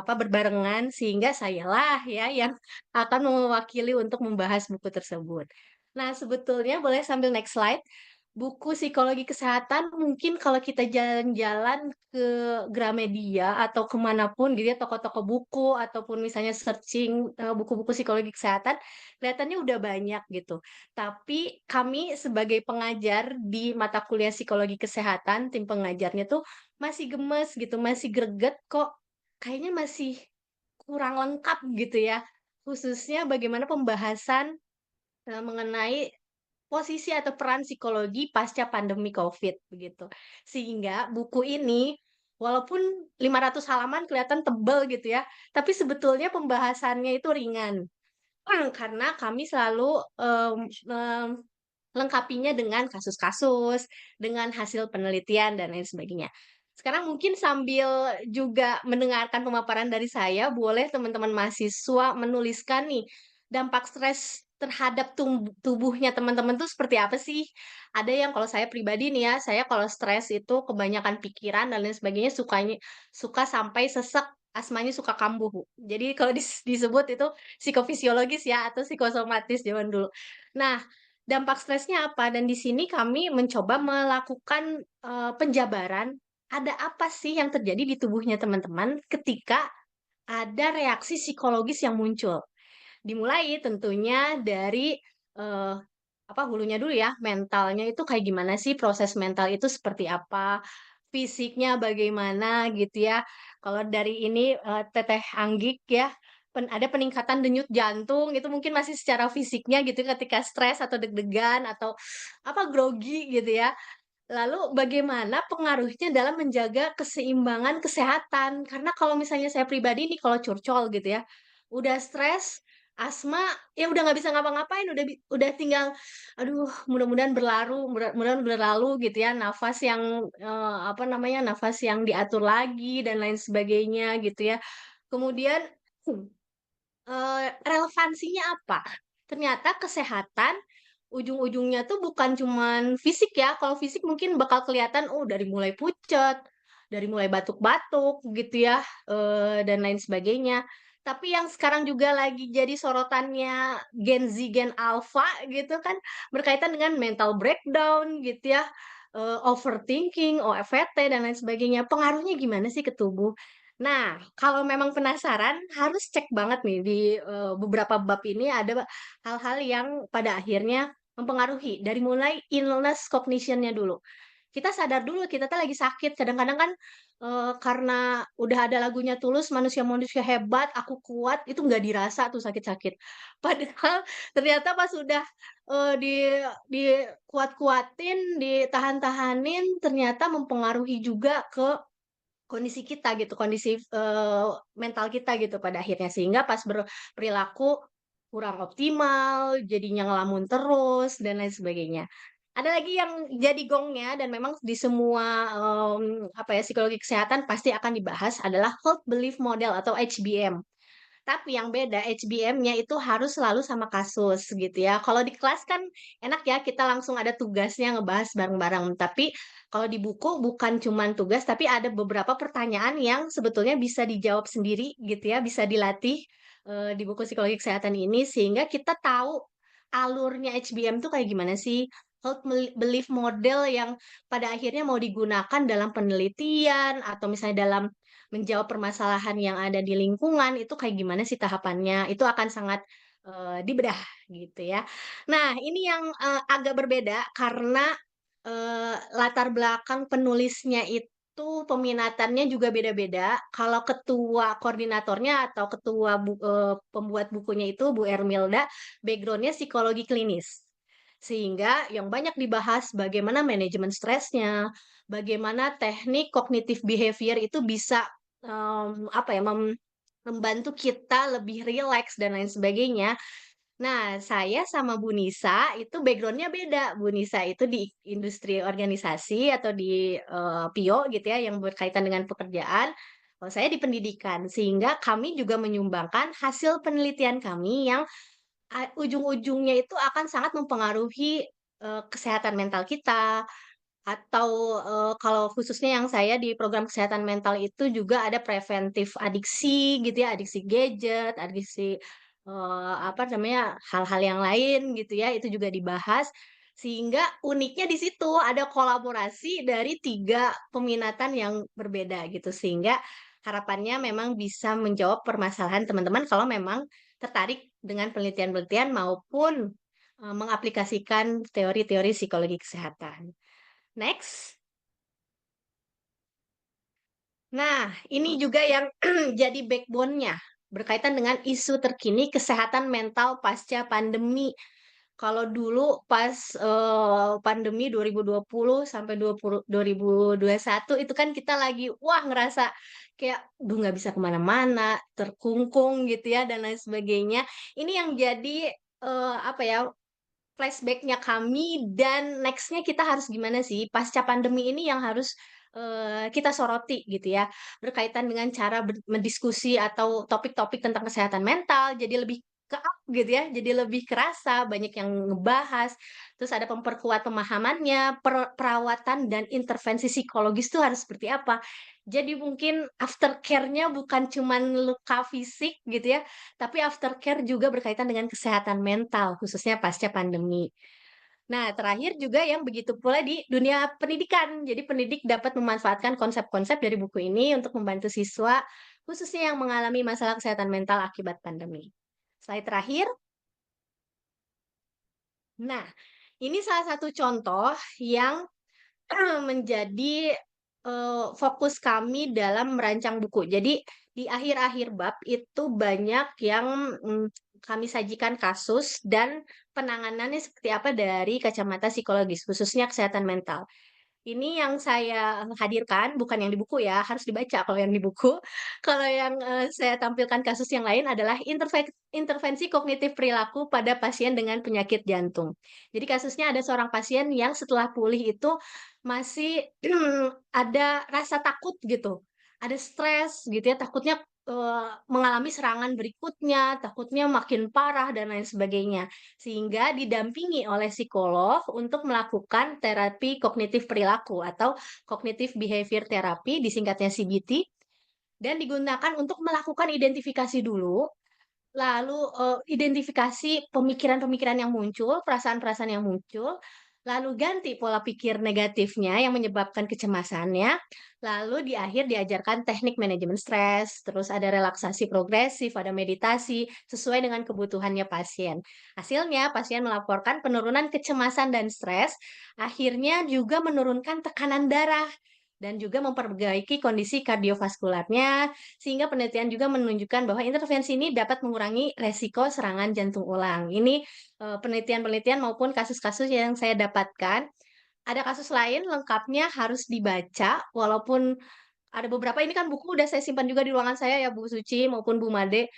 berbarengan, sehingga sayalah ya yang akan mewakili untuk membahas buku tersebut. Nah, sebetulnya boleh sambil next slide. Buku psikologi kesehatan mungkin kalau kita jalan-jalan ke Gramedia atau kemanapun gitu ya, toko-toko buku ataupun misalnya searching buku-buku psikologi kesehatan, kelihatannya udah banyak gitu. Tapi kami sebagai pengajar di mata kuliah psikologi kesehatan, tim pengajarnya tuh masih gemes gitu, masih greget kok kayaknya masih kurang lengkap gitu ya. Khususnya bagaimana pembahasan mengenai posisi atau peran psikologi pasca pandemi COVID begitu. Sehingga buku ini walaupun 500 halaman kelihatan tebal gitu ya, tapi sebetulnya pembahasannya itu ringan. Karena kami selalu lengkapinya dengan kasus-kasus, dengan hasil penelitian dan lain sebagainya. Sekarang mungkin sambil juga mendengarkan pemaparan dari saya, boleh teman-teman mahasiswa menuliskan nih dampak stres terhadap tubuhnya teman-teman tuh seperti apa sih? Ada yang kalau saya pribadi nih ya, saya kalau stres itu kebanyakan pikiran dan lain sebagainya suka sampai sesek, asmanya suka kambuh. Jadi kalau disebut itu psikofisiologis ya atau psikosomatis zaman dulu. Nah, dampak stresnya apa? Dan di sini kami mencoba melakukan penjabaran, ada apa sih yang terjadi di tubuhnya teman-teman ketika ada reaksi psikologis yang muncul. Dimulai tentunya dari eh, hulunya dulu ya, mentalnya itu kayak gimana sih, proses mental itu seperti apa, fisiknya bagaimana gitu ya. Kalau dari ini Teteh Anggik ya, ada peningkatan denyut jantung itu mungkin masih secara fisiknya gitu ketika stres atau deg-degan atau grogi gitu ya. Lalu bagaimana pengaruhnya dalam menjaga keseimbangan kesehatan? Karena kalau misalnya saya pribadi nih kalau curcol gitu ya, udah stres, asma, ya udah nggak bisa ngapa-ngapain, udah tinggal, aduh mudah-mudahan mudah-mudahan berlalu gitu ya, nafas yang nafas yang diatur lagi dan lain sebagainya gitu ya. Kemudian relevansinya apa? Ternyata kesehatan ujung-ujungnya tuh bukan cuman fisik ya. Kalau fisik mungkin bakal kelihatan, oh dari mulai pucet, dari mulai batuk-batuk gitu ya, dan lain sebagainya. Tapi yang sekarang juga lagi jadi sorotannya Gen Z, Gen Alpha gitu kan, berkaitan dengan mental breakdown gitu ya, overthinking, OFT, dan lain sebagainya. Pengaruhnya gimana sih ke tubuh? Nah, kalau memang penasaran, harus cek banget nih di beberapa bab ini ada hal-hal yang pada akhirnya mempengaruhi. Dari mulai illness cognition-nya dulu. Kita sadar dulu kita tuh lagi sakit. Kadang-kadang kan karena udah ada lagunya Tulus, manusia-manusia hebat, aku kuat, itu nggak dirasa tuh sakit-sakit. Padahal ternyata pas udah di kuat-kuatin, ditahan-tahanin, ternyata mempengaruhi juga ke kondisi kita gitu, kondisi mental kita gitu pada akhirnya. Sehingga pas berperilaku kurang optimal, jadinya ngelamun terus, dan lain sebagainya. Ada lagi yang jadi gongnya dan memang di semua psikologi kesehatan pasti akan dibahas adalah Hold Belief Model atau HBM. Tapi yang beda HBM-nya itu harus selalu sama kasus gitu ya. Kalau di kelas kan enak ya kita langsung ada tugasnya ngebahas bareng-bareng. Tapi kalau di buku bukan cuman tugas tapi ada beberapa pertanyaan yang sebetulnya bisa dijawab sendiri gitu ya, bisa dilatih di buku psikologi kesehatan ini sehingga kita tahu alurnya HBM tuh kayak gimana sih? herd belief model yang pada akhirnya mau digunakan dalam penelitian atau misalnya dalam menjawab permasalahan yang ada di lingkungan itu kayak gimana sih tahapannya? Itu akan sangat dibedah gitu ya. Nah, ini yang agak berbeda karena latar belakang penulisnya itu peminatannya juga beda-beda. Kalau ketua koordinatornya atau ketua pembuat bukunya itu Bu Ermilda, backgroundnya psikologi klinis. Sehingga yang banyak dibahas bagaimana manajemen stresnya, bagaimana teknik cognitive behavior itu bisa apa ya membantu kita lebih rileks dan lain sebagainya. Nah, saya sama Bu Nisa itu backgroundnya beda. Bu Nisa itu di industri organisasi atau di PIO gitu ya, yang berkaitan dengan pekerjaan. Kalau saya di pendidikan, sehingga kami juga menyumbangkan hasil penelitian kami yang ujung-ujungnya itu akan sangat mempengaruhi kesehatan mental kita, atau kalau khususnya yang saya di program kesehatan mental itu juga ada preventif adiksi gitu ya, adiksi gadget, adiksi apa namanya, hal-hal yang lain gitu ya, itu juga dibahas. Sehingga uniknya di situ ada kolaborasi dari 3 peminatan yang berbeda gitu, sehingga harapannya memang bisa menjawab permasalahan teman-teman kalau memang tertarik dengan penelitian-penelitian maupun mengaplikasikan teori-teori psikologi kesehatan. Next. Nah, ini juga yang jadi backbone-nya berkaitan dengan isu terkini kesehatan mental pasca pandemi. Kalau dulu pas pandemi 2020 sampai 2021 itu kan kita lagi wah ngerasa kayak duh nggak bisa kemana-mana, terkungkung gitu ya dan lain sebagainya. Ini yang jadi apa ya flashback-nya kami dan next-nya kita harus gimana sih pasca pandemi ini yang harus kita soroti gitu ya, berkaitan dengan cara mendiskusi atau topik-topik tentang kesehatan mental jadi lebih ke-up gitu ya, jadi lebih kerasa, banyak yang ngebahas, terus ada memperkuat pemahamannya, perawatan dan intervensi psikologis itu harus seperti apa. Jadi mungkin aftercare-nya bukan cuman luka fisik gitu ya, tapi aftercare juga berkaitan dengan kesehatan mental, khususnya pasca pandemi. Nah, terakhir juga yang begitu pula di dunia pendidikan. Jadi pendidik dapat memanfaatkan konsep-konsep dari buku ini untuk membantu siswa, khususnya yang mengalami masalah kesehatan mental akibat pandemi. Slide terakhir. Nah, ini salah satu contoh yang menjadi fokus kami dalam merancang buku. Jadi di akhir-akhir bab itu banyak yang kami sajikan kasus dan penanganannya seperti apa dari kacamata psikologis, khususnya kesehatan mental. Ini yang saya hadirkan, bukan yang di buku ya, harus dibaca kalau yang di buku. Kalau yang saya tampilkan kasus yang lain adalah intervensi kognitif perilaku pada pasien dengan penyakit jantung. Jadi kasusnya ada seorang pasien yang setelah pulih itu masih ada rasa takut gitu, ada stres gitu ya, takutnya mengalami serangan berikutnya, takutnya makin parah dan lain sebagainya. Sehingga didampingi oleh psikolog untuk melakukan terapi kognitif perilaku atau cognitive behavior therapy, disingkatnya CBT, dan digunakan untuk melakukan identifikasi dulu, lalu identifikasi pemikiran-pemikiran yang muncul, perasaan-perasaan yang muncul, lalu ganti pola pikir negatifnya yang menyebabkan kecemasannya, lalu di akhir diajarkan teknik manajemen stres, terus ada relaksasi progresif, ada meditasi, sesuai dengan kebutuhannya pasien. Hasilnya, pasien melaporkan penurunan kecemasan dan stres, akhirnya juga menurunkan tekanan darah, dan juga memperbaiki kondisi kardiovaskularnya, sehingga penelitian juga menunjukkan bahwa intervensi ini dapat mengurangi resiko serangan jantung ulang. Ini penelitian-penelitian maupun kasus-kasus yang saya dapatkan. Ada kasus lain lengkapnya harus dibaca, walaupun ada beberapa ini kan buku udah saya simpan juga di ruangan saya ya Bu Suci maupun Bu Made.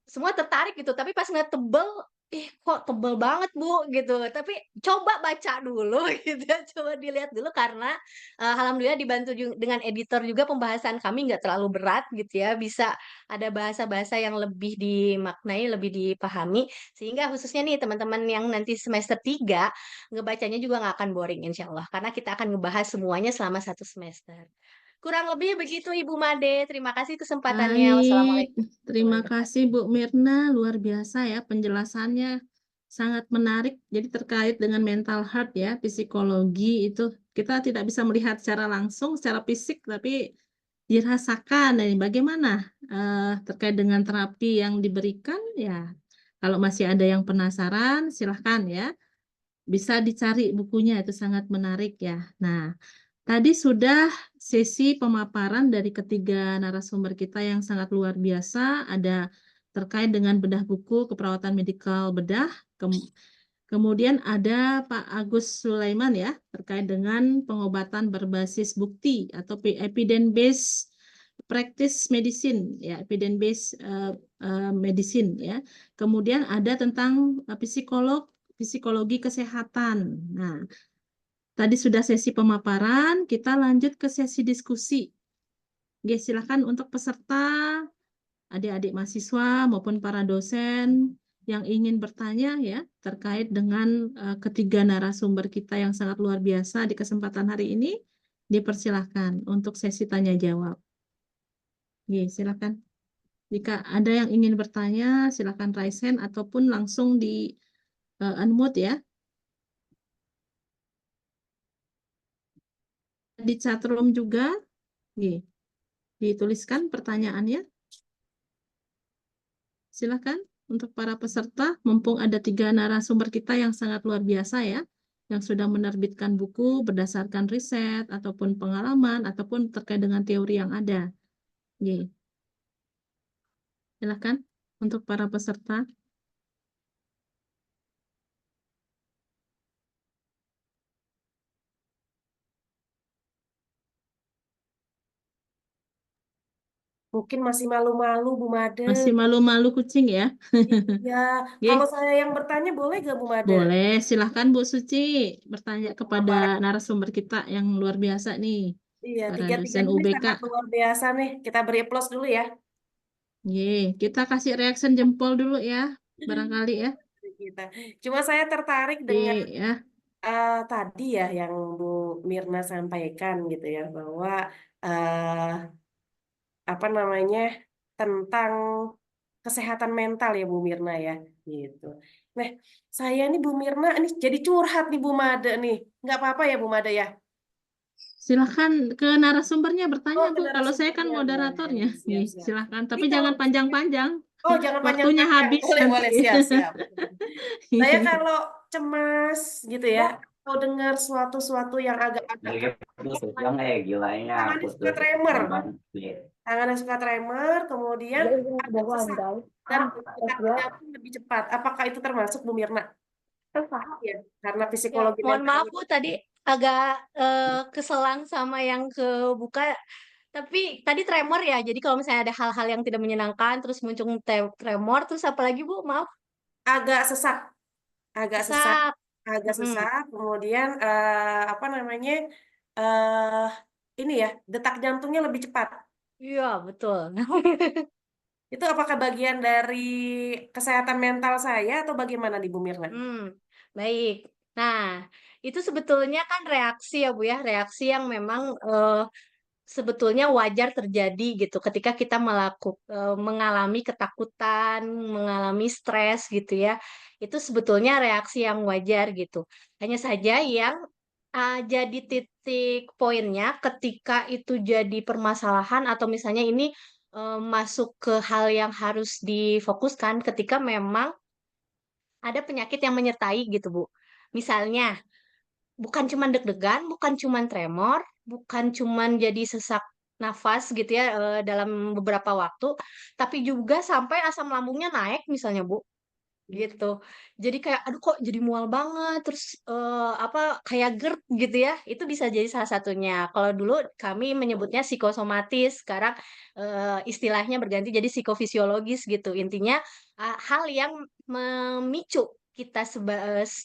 Semua tertarik gitu, tapi pas ngeliat tebel, "Ih kok tebel banget Bu?" Gitu. Tapi coba baca dulu gitu ya, coba dilihat dulu karena, alhamdulillah dibantu dengan editor juga pembahasan kami nggak terlalu berat gitu ya, bisa ada bahasa-bahasa yang lebih dimaknai, lebih dipahami, sehingga khususnya nih teman-teman yang nanti semester 3 ngebacanya juga nggak akan boring insyaallah, karena kita akan ngebahas semuanya selama 1 semester. Kurang lebih begitu Ibu Made, terima kasih kesempatannya. Baik, Wassalamualaikum terima warahmatullahi wabarakatuh. kasih Bu Mirna, luar biasa ya penjelasannya. sangat menarik. Jadi terkait dengan mental health ya, psikologi itu kita tidak bisa melihat secara langsung, secara fisik, tapi dirasakan. Nah, bagaimana terkait dengan terapi yang diberikan ya. Kalau masih ada yang penasaran, silahkan ya. Bisa dicari bukunya, itu sangat menarik ya. Nah, tadi sudah sesi pemaparan dari ketiga narasumber kita yang sangat luar biasa. Ada terkait dengan bedah buku keperawatan medikal bedah. Kemudian ada Pak Agus Sulaiman ya, terkait dengan pengobatan berbasis bukti atau evidence based practice medicine ya, evidence based medicine ya. Kemudian ada tentang psikologi kesehatan. Nah, tadi sudah sesi pemaparan, kita lanjut ke sesi diskusi. Oke, silakan untuk peserta, adik-adik mahasiswa maupun para dosen yang ingin bertanya ya terkait dengan ketiga narasumber kita yang sangat luar biasa di kesempatan hari ini, dipersilahkan untuk sesi tanya jawab. Oke, silakan. Jika ada yang ingin bertanya, silakan raise hand ataupun langsung di unmute ya. Di chat room juga, dituliskan pertanyaannya. Silakan untuk para peserta, mumpung ada 3 narasumber kita yang sangat luar biasa ya, yang sudah menerbitkan buku berdasarkan riset ataupun pengalaman ataupun terkait dengan teori yang ada. Silakan untuk para peserta. Mungkin masih malu-malu Bu Made. Masih malu-malu kucing ya? Ya, kalau saya yang bertanya boleh gak Bu Made? Boleh, silahkan Bu Suci bertanya kepada narasumber kita yang luar biasa nih. Iya, Para tiga-tiganya dosen ini UBK. sangat luar biasa nih. Kita beri applause dulu ya. Kita kasih reaction jempol dulu ya, barangkali ya. Cuma saya tertarik dengan Ya. tadi ya yang Bu Mirna sampaikan gitu ya, bahwa apa namanya tentang kesehatan mental ya Bu Mirna ya, gitu. Nah, saya nih Bu Mirna ini jadi curhat nih Bu Made nih, nggak apa-apa ya Bu Made ya? Silahkan ke narasumbernya bertanya Oh, ke Bu. Kalau saya kan narasumbernya, moderatornya. boleh. Siap, siap. Silahkan. Tapi Ini jangan kalau panjang-panjang. oh, jangan Waktunya panjang-panjang. habis Boleh, nanti. boleh. Siap, siap. Saya kalau cemas gitu ya, atau dengar suatu yang agak-agak tangannya suka tremor. Tangannya suka tremor, kemudian agak sesak dan detak jantung lebih cepat. Apakah itu termasuk Bu Mirna? Ya, karena Ya, psikologi mohon mental. maaf Bu, tadi agak keselang sama yang kebuka. Tapi tadi tremor ya, jadi kalau misalnya ada hal-hal yang tidak menyenangkan, terus muncul tremor, terus apa lagi Bu? Maaf, Agak sesak, agak sesak, sesak. agak Mm-mm. sesak. Kemudian apa namanya? eh ini ya, detak jantungnya lebih cepat. Iya, betul. Itu apakah bagian dari kesehatan mental saya atau bagaimana di Bu Mirna? Baik. Nah, itu sebetulnya kan reaksi ya Bu ya, reaksi yang memang sebetulnya wajar terjadi gitu ketika kita mengalami ketakutan, mengalami stres gitu ya. Itu sebetulnya reaksi yang wajar gitu. Hanya saja yang jadi titik poinnya ketika itu jadi permasalahan atau misalnya ini masuk ke hal yang harus difokuskan ketika memang ada penyakit yang menyertai gitu, Bu. Misalnya, bukan cuma deg-degan, bukan cuma tremor, bukan cuma jadi sesak nafas gitu ya dalam beberapa waktu, tapi juga sampai asam lambungnya naik misalnya, Bu. Gitu. Jadi kayak aduh kok jadi mual banget, terus apa kayak GERD gitu ya. Itu bisa jadi salah satunya. Kalau dulu kami menyebutnya psikosomatis, sekarang istilahnya berganti jadi psikofisiologis gitu. Intinya hal yang memicu kita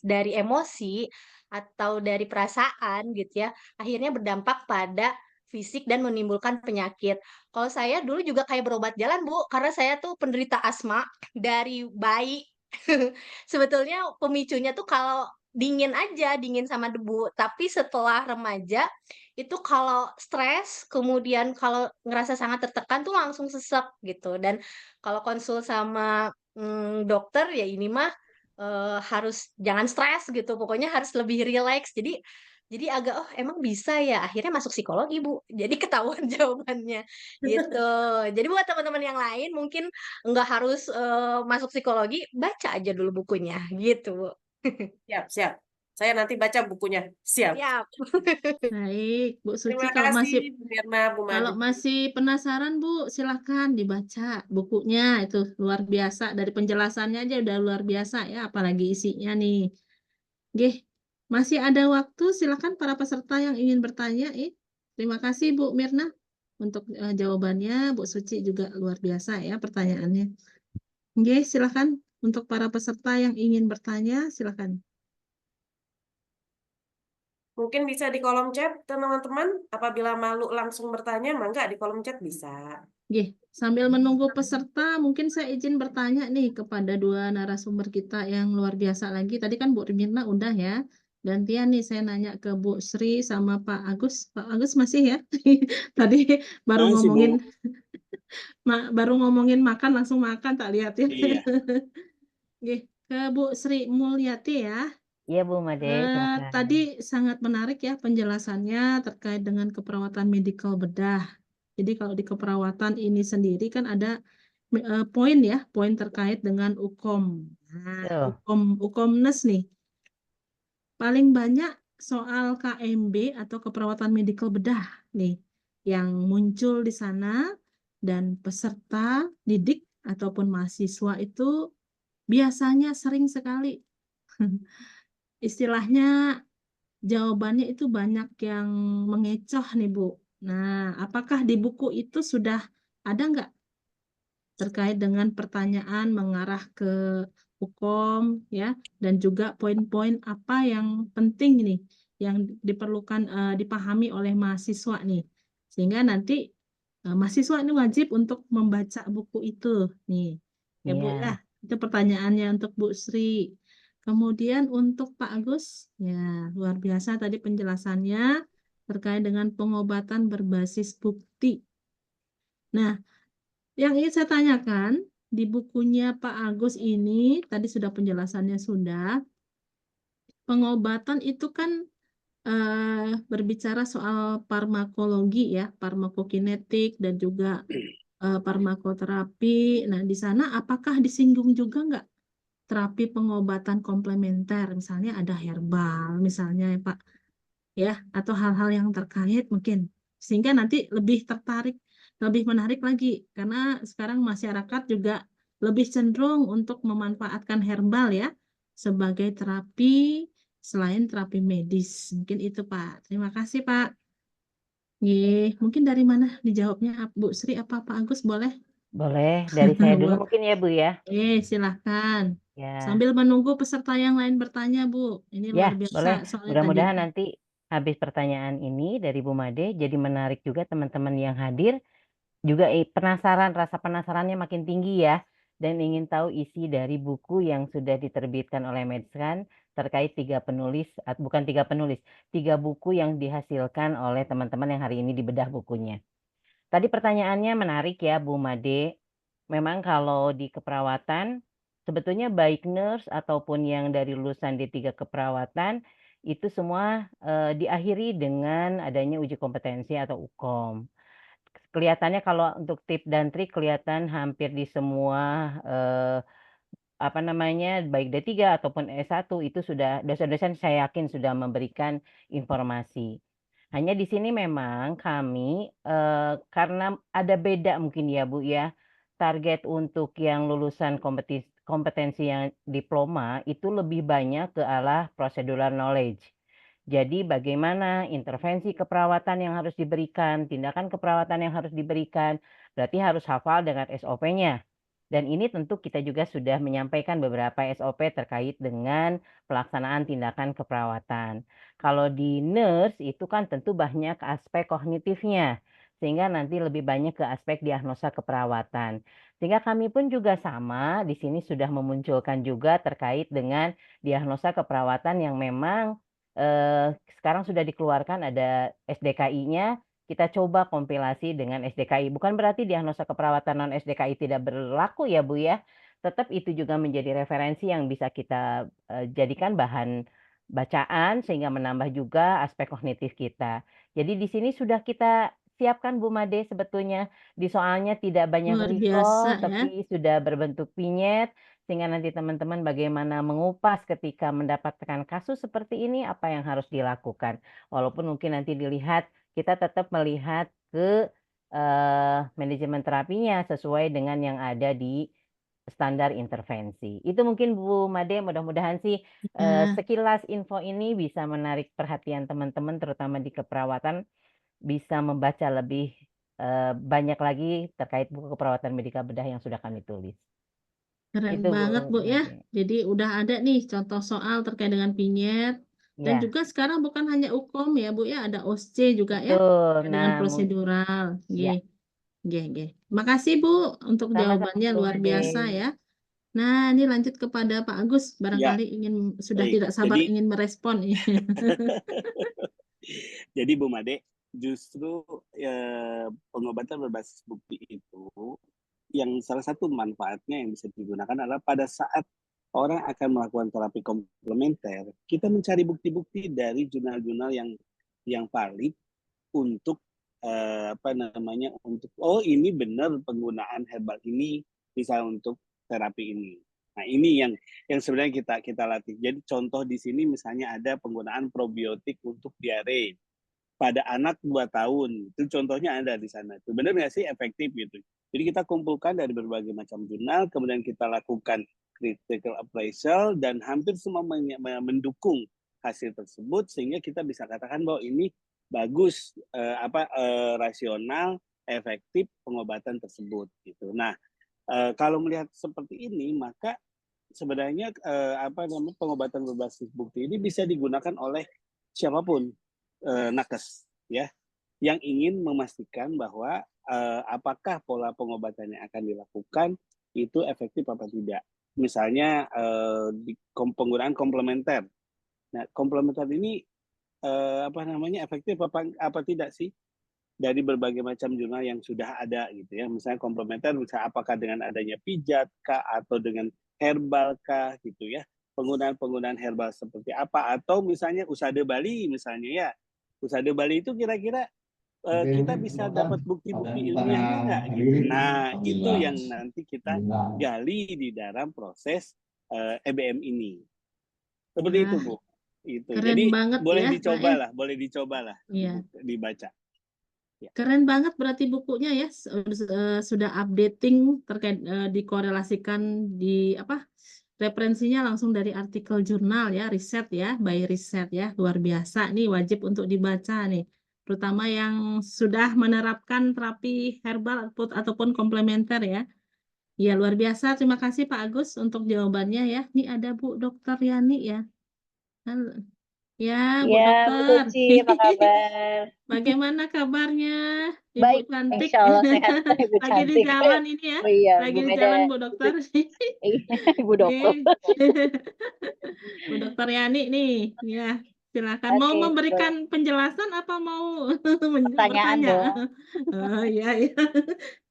dari emosi atau dari perasaan gitu ya, akhirnya berdampak pada fisik dan menimbulkan penyakit. Kalau saya dulu juga kayak berobat jalan, Bu, karena saya tuh penderita asma dari bayi. Sebetulnya pemicunya tuh kalau dingin aja, dingin sama debu. Tapi setelah remaja, itu kalau stres, kemudian kalau ngerasa sangat tertekan tuh langsung sesek gitu. Dan kalau konsul sama dokter, ya ini mah harus jangan stres gitu, pokoknya harus lebih rileks. Jadi agak, "Oh emang bisa ya?" Akhirnya masuk psikologi, Bu. Jadi ketahuan jawabannya, gitu. Jadi buat teman-teman yang lain mungkin nggak harus, masuk psikologi, baca aja dulu bukunya, gitu, Bu. Siap, siap. Saya nanti baca bukunya. Siap. Siap. Baik, Bu Suci, Terima kalau kasih masih Bu Mirna, Bu kalau Made. masih penasaran Bu, silahkan dibaca bukunya, itu luar biasa, dari penjelasannya aja udah luar biasa ya, apalagi isinya nih. Gih, masih ada waktu, silakan para peserta yang ingin bertanya. Terima kasih Bu Mirna untuk jawabannya. Bu Suci juga luar biasa ya pertanyaannya. Oke, silakan untuk para peserta yang ingin bertanya, silakan. Mungkin bisa di kolom chat, teman-teman. Apabila malu langsung bertanya, mangga di kolom chat bisa. Oke, sambil menunggu peserta, mungkin saya izin bertanya nih kepada dua narasumber kita yang luar biasa lagi. Tadi kan Bu Mirna udah ya. Gantian nih saya nanya ke Bu Sri sama Pak Agus. Pak Agus masih ya? Tadi baru Masih, Bu. baru ngomongin makan langsung makan tak lihat ya. Iya. Oke, ke Bu Sri Mulyati ya. Iya Bu Made, silakan. Tadi sangat menarik ya penjelasannya terkait dengan keperawatan medikal bedah. Jadi kalau di keperawatan ini sendiri kan ada poin ya, poin terkait dengan UKOM. Nah, Tuh. UKOMNES nih. Paling banyak soal KMB atau keperawatan medikal bedah nih yang muncul di sana, dan peserta didik ataupun mahasiswa itu biasanya sering sekali istilahnya jawabannya itu banyak yang mengecoh nih Bu. Nah, apakah di buku itu sudah ada nggak terkait dengan pertanyaan mengarah ke hukum ya, dan juga poin-poin apa yang penting nih yang diperlukan dipahami oleh mahasiswa nih, sehingga nanti mahasiswa ini wajib untuk membaca buku itu nih ya Bu Iya. ya. Itu pertanyaannya untuk Bu Sri. Kemudian untuk Pak Agus, ya luar biasa tadi penjelasannya terkait dengan pengobatan berbasis bukti. Nah, yang ingin saya tanyakan, di bukunya Pak Agus ini, tadi sudah penjelasannya sudah, pengobatan itu kan berbicara soal farmakologi ya, farmakokinetik dan juga farmakoterapi. Nah, di sana apakah disinggung juga nggak terapi pengobatan komplementer, misalnya ada herbal, misalnya ya Pak, ya, atau hal-hal yang terkait mungkin, sehingga nanti lebih tertarik, lebih menarik lagi, karena sekarang masyarakat juga lebih cenderung untuk memanfaatkan herbal ya sebagai terapi selain terapi medis. Mungkin itu Pak. Terima kasih Pak. Mungkin dari mana dijawabnya, Bu Sri apa Pak Agus, boleh? Boleh dari saya dulu mungkin ya Bu ya. Silahkan. Ya. Sambil menunggu peserta yang lain bertanya Bu. Ini Ya, luar biasa boleh. soalnya Mudah-mudahan tadi. nanti habis pertanyaan ini dari Bu Made jadi menarik juga teman-teman yang hadir juga penasaran, rasa penasarannya makin tinggi ya, dan ingin tahu isi dari buku yang sudah diterbitkan oleh Medscan terkait tiga buku yang dihasilkan oleh teman-teman yang hari ini dibedah bukunya. Tadi pertanyaannya menarik ya Bu Made. Memang kalau di keperawatan sebetulnya baik nurse ataupun yang dari lulusan D3 keperawatan itu semua diakhiri dengan adanya uji kompetensi atau UKOM. Kelihatannya kalau untuk tips dan trik kelihatan hampir di semua baik D3 ataupun S1 itu sudah dosen-dosen saya yakin sudah memberikan informasi. Hanya di sini memang kami karena ada beda mungkin ya Bu ya, target untuk yang lulusan kompetensi yang diploma itu lebih banyak ke arah procedural knowledge. Jadi bagaimana intervensi keperawatan yang harus diberikan, tindakan keperawatan yang harus diberikan, berarti harus hafal dengan SOP-nya. Dan ini tentu kita juga sudah menyampaikan beberapa SOP terkait dengan pelaksanaan tindakan keperawatan. Kalau di nurse itu kan tentu banyak aspek kognitifnya, sehingga nanti lebih banyak ke aspek diagnosa keperawatan. Sehingga kami pun juga sama di sini sudah memunculkan juga terkait dengan diagnosa keperawatan yang memang sekarang sudah dikeluarkan ada SDKI-nya, kita coba kompilasi dengan SDKI. Bukan berarti diagnosa keperawatan non SDKI tidak berlaku ya Bu ya, tetap itu juga menjadi referensi yang bisa kita jadikan bahan bacaan sehingga menambah juga aspek kognitif kita. Jadi di sini sudah kita siapkan Bu Made sebetulnya. Di soalnya tidak banyak Luar biasa recall, ya. tapi sudah berbentuk vignette sehingga nanti teman-teman bagaimana mengupas ketika mendapatkan kasus seperti ini apa yang harus dilakukan. Walaupun mungkin nanti dilihat kita tetap melihat ke manajemen terapinya sesuai dengan yang ada di standar intervensi. Itu mungkin Bu Made, mudah-mudahan sih Ya, sekilas info ini bisa menarik perhatian teman-teman terutama di keperawatan bisa membaca lebih banyak lagi terkait buku keperawatan medika bedah yang sudah kami tulis. keren Itu Bu banget Bu ya. Made. Jadi udah ada nih contoh soal terkait dengan vignette. Dan Ya, juga sekarang bukan hanya UKOM ya Bu ya, ada OSCE juga ya betul. dengan Nah, prosedural. ya, Nggih. Makasih Bu untuk sama-sama jawabannya Bu luar Made. biasa ya. Nah, ini lanjut kepada Pak Agus, Ya, barangkali sudah baik. tidak sabar Jadi ingin merespon. Jadi Bu Made, justru pengobatan berbasis bukti itu yang salah satu manfaatnya yang bisa digunakan adalah pada saat orang akan melakukan terapi komplementer, kita mencari bukti-bukti dari jurnal-jurnal yang valid untuk untuk ini benar penggunaan herbal ini bisa untuk terapi ini. Nah, ini yang sebenarnya kita latih. Jadi contoh di sini misalnya ada penggunaan probiotik untuk diare pada anak 2 tahun. Itu contohnya ada di sana. Itu benar nggak sih efektif gitu. Jadi kita kumpulkan dari berbagai macam jurnal, kemudian kita lakukan critical appraisal dan hampir semua mendukung hasil tersebut sehingga kita bisa katakan bahwa ini bagus rasional, efektif pengobatan tersebut gitu. Nah, kalau melihat seperti ini maka sebenarnya pengobatan berbasis bukti ini bisa digunakan oleh siapapun nakes ya yang ingin memastikan bahwa apakah pola pengobatan yang akan dilakukan itu efektif apa tidak. Misalnya di penggunaan komplementer. Nah, komplementer ini efektif apa tidak sih dari berbagai macam jurnal yang sudah ada gitu ya. Misalnya komplementer bisa apakah dengan adanya pijat kah atau dengan herbal kah gitu ya. Penggunaan herbal seperti apa atau misalnya usade Bali misalnya ya. Usade Bali itu kira-kira kita bisa dapat bukti-bukti ilmiahnya nggak gitu. Nah, itu yang nanti kita gali di dalam proses EBM ini. Seperti itu, Bu. Itu. Keren Jadi banget boleh ya, dicoba lah Iya. dibaca. Ya. Keren banget berarti bukunya ya, sudah updating terkait dikorelasikan di referensinya langsung dari artikel jurnal ya, riset ya, by riset ya, luar biasa nih, wajib untuk dibaca nih, terutama yang sudah menerapkan terapi herbal ataupun komplementer ya. Ya luar biasa, terima kasih Pak Agus untuk jawabannya ya. Ini ada Bu Dokter Yani ya. Halo. Ya, Bu Ya, Bu Dokter. Suci, apa kabar? Bagaimana kabarnya, Ibu Baik, cantik? insya Allah sehat, Ibu Lagi di cantik. jalan ini ya, Oh iya, lagi Bu di Meda, jalan Bu Dokter. Ibu dokter. Bu Dokter Yani nih, ya silakan. Mau Oke, boleh. memberikan penjelasan apa mau Pertanyaan bertanya? dong. Oh iya, ya.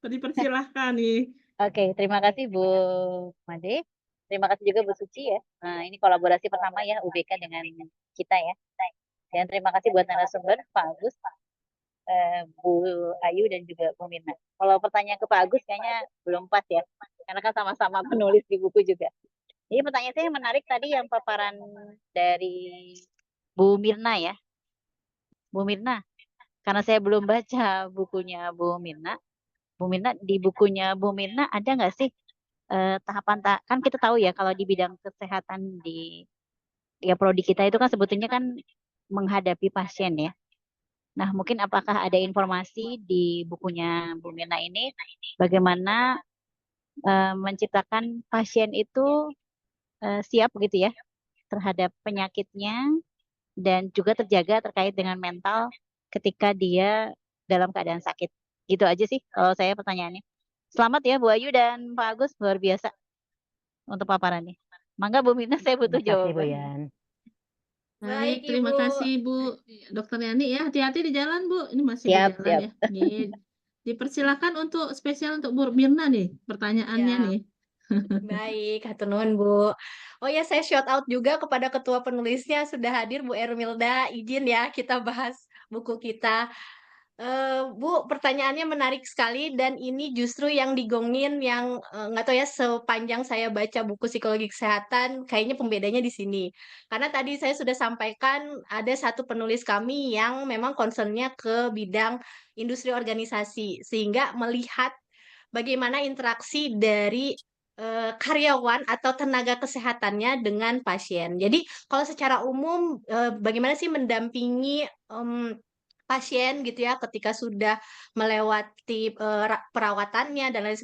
Dipersilahkan nih. Oke, terima kasih Bu Made. Terima kasih juga Bu Suci ya. Nah, ini kolaborasi pertama ya UBK dengan kita ya. Dan terima kasih buat narasumber Pak Agus, Bu Ayu dan juga Bu Mirna. Kalau pertanyaan ke Pak Agus kayaknya belum pas ya, karena kan sama-sama penulis di buku juga. Jadi pertanyaan saya yang menarik tadi yang paparan dari Bu Mirna ya. Bu Mirna, karena saya belum baca bukunya Bu Mirna. Bu Mirna, di bukunya Bu Mirna ada nggak sih tahapan kan kita tahu ya kalau di bidang kesehatan di prodi kita itu kan sebetulnya kan menghadapi pasien ya. Nah, mungkin apakah ada informasi di bukunya Bu Mirna ini bagaimana menciptakan pasien itu siap begitu ya terhadap penyakitnya dan juga terjaga terkait dengan mental ketika dia dalam keadaan sakit. Gitu aja sih kalau saya pertanyaannya. Selamat ya Bu Ayu dan Pak Agus, luar biasa untuk paparannya. Mangga Bu Mirna, saya butuh Terima kasih Bu jawaban. Yan. Baik, Baik, terima Ibu. kasih Bu Dokter Yani ya. Hati-hati di jalan Bu. Ini masih di Siap, jalan siap. ya. Nih, dipersilakan untuk spesial untuk Bu Mirna nih pertanyaannya Ya. nih. Baik, hatur nuhun Bu. Oh ya, saya shout out juga kepada ketua penulisnya sudah hadir Bu Ermilda. Izin ya kita bahas buku kita. Bu, pertanyaannya menarik sekali dan ini justru yang digongin yang nggak tahu ya sepanjang saya baca buku psikologi kesehatan, kayaknya pembedanya di sini. Karena tadi saya sudah sampaikan ada satu penulis kami yang memang concernnya ke bidang industri organisasi, sehingga melihat bagaimana interaksi dari karyawan atau tenaga kesehatannya dengan pasien. Jadi kalau secara umum bagaimana sih mendampingi pasien gitu ya ketika sudah melewati perawatannya dan lain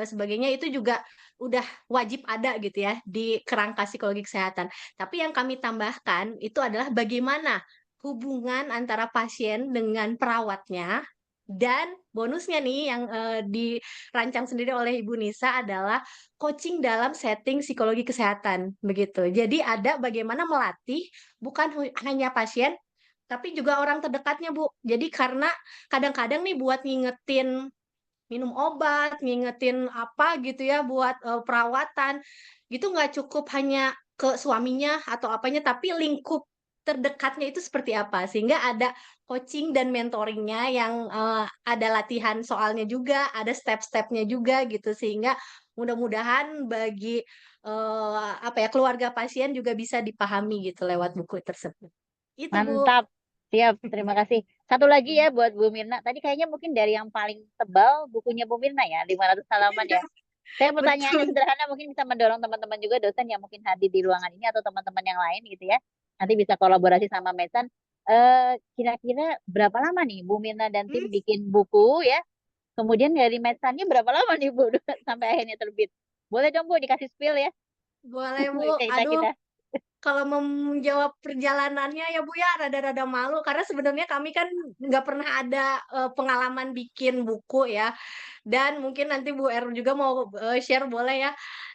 sebagainya itu juga udah wajib ada gitu ya di kerangka psikologi kesehatan. Tapi yang kami tambahkan itu adalah bagaimana hubungan antara pasien dengan perawatnya dan bonusnya nih yang dirancang sendiri oleh Ibu Nisa adalah coaching dalam setting psikologi kesehatan begitu. Jadi ada bagaimana melatih bukan hanya pasien tapi juga orang terdekatnya, Bu. Jadi karena kadang-kadang nih buat ngingetin minum obat, ngingetin apa gitu ya buat perawatan, gitu nggak cukup hanya ke suaminya atau apanya, tapi lingkup terdekatnya itu seperti apa. Sehingga ada coaching dan mentoringnya yang ada latihan soalnya juga, ada step-stepnya juga gitu. Sehingga mudah-mudahan bagi apa ya keluarga pasien juga bisa dipahami gitu lewat buku tersebut. Itu Bu. Mantap. Siap, terima kasih. Satu lagi ya buat Bu Mirna. Tadi kayaknya mungkin dari yang paling tebal bukunya Bu Mirna ya, 500 halaman ya. Saya pertanyaannya Betul. sederhana, mungkin bisa mendorong teman-teman juga dosen yang mungkin hadir di ruangan ini atau teman-teman yang lain gitu ya. Nanti bisa kolaborasi sama Mesan. Kira-kira berapa lama nih Bu Mirna dan tim bikin buku ya? Kemudian dari Mesannya berapa lama nih Bu sampai akhirnya terbit? Boleh dong Bu dikasih spill ya Boleh Bu. cerita Aduh, kita. kalau menjawab perjalanannya ya Bu ya rada-rada malu karena sebenarnya kami kan nggak pernah ada pengalaman bikin buku ya. Dan mungkin nanti Bu Er juga mau share boleh ya.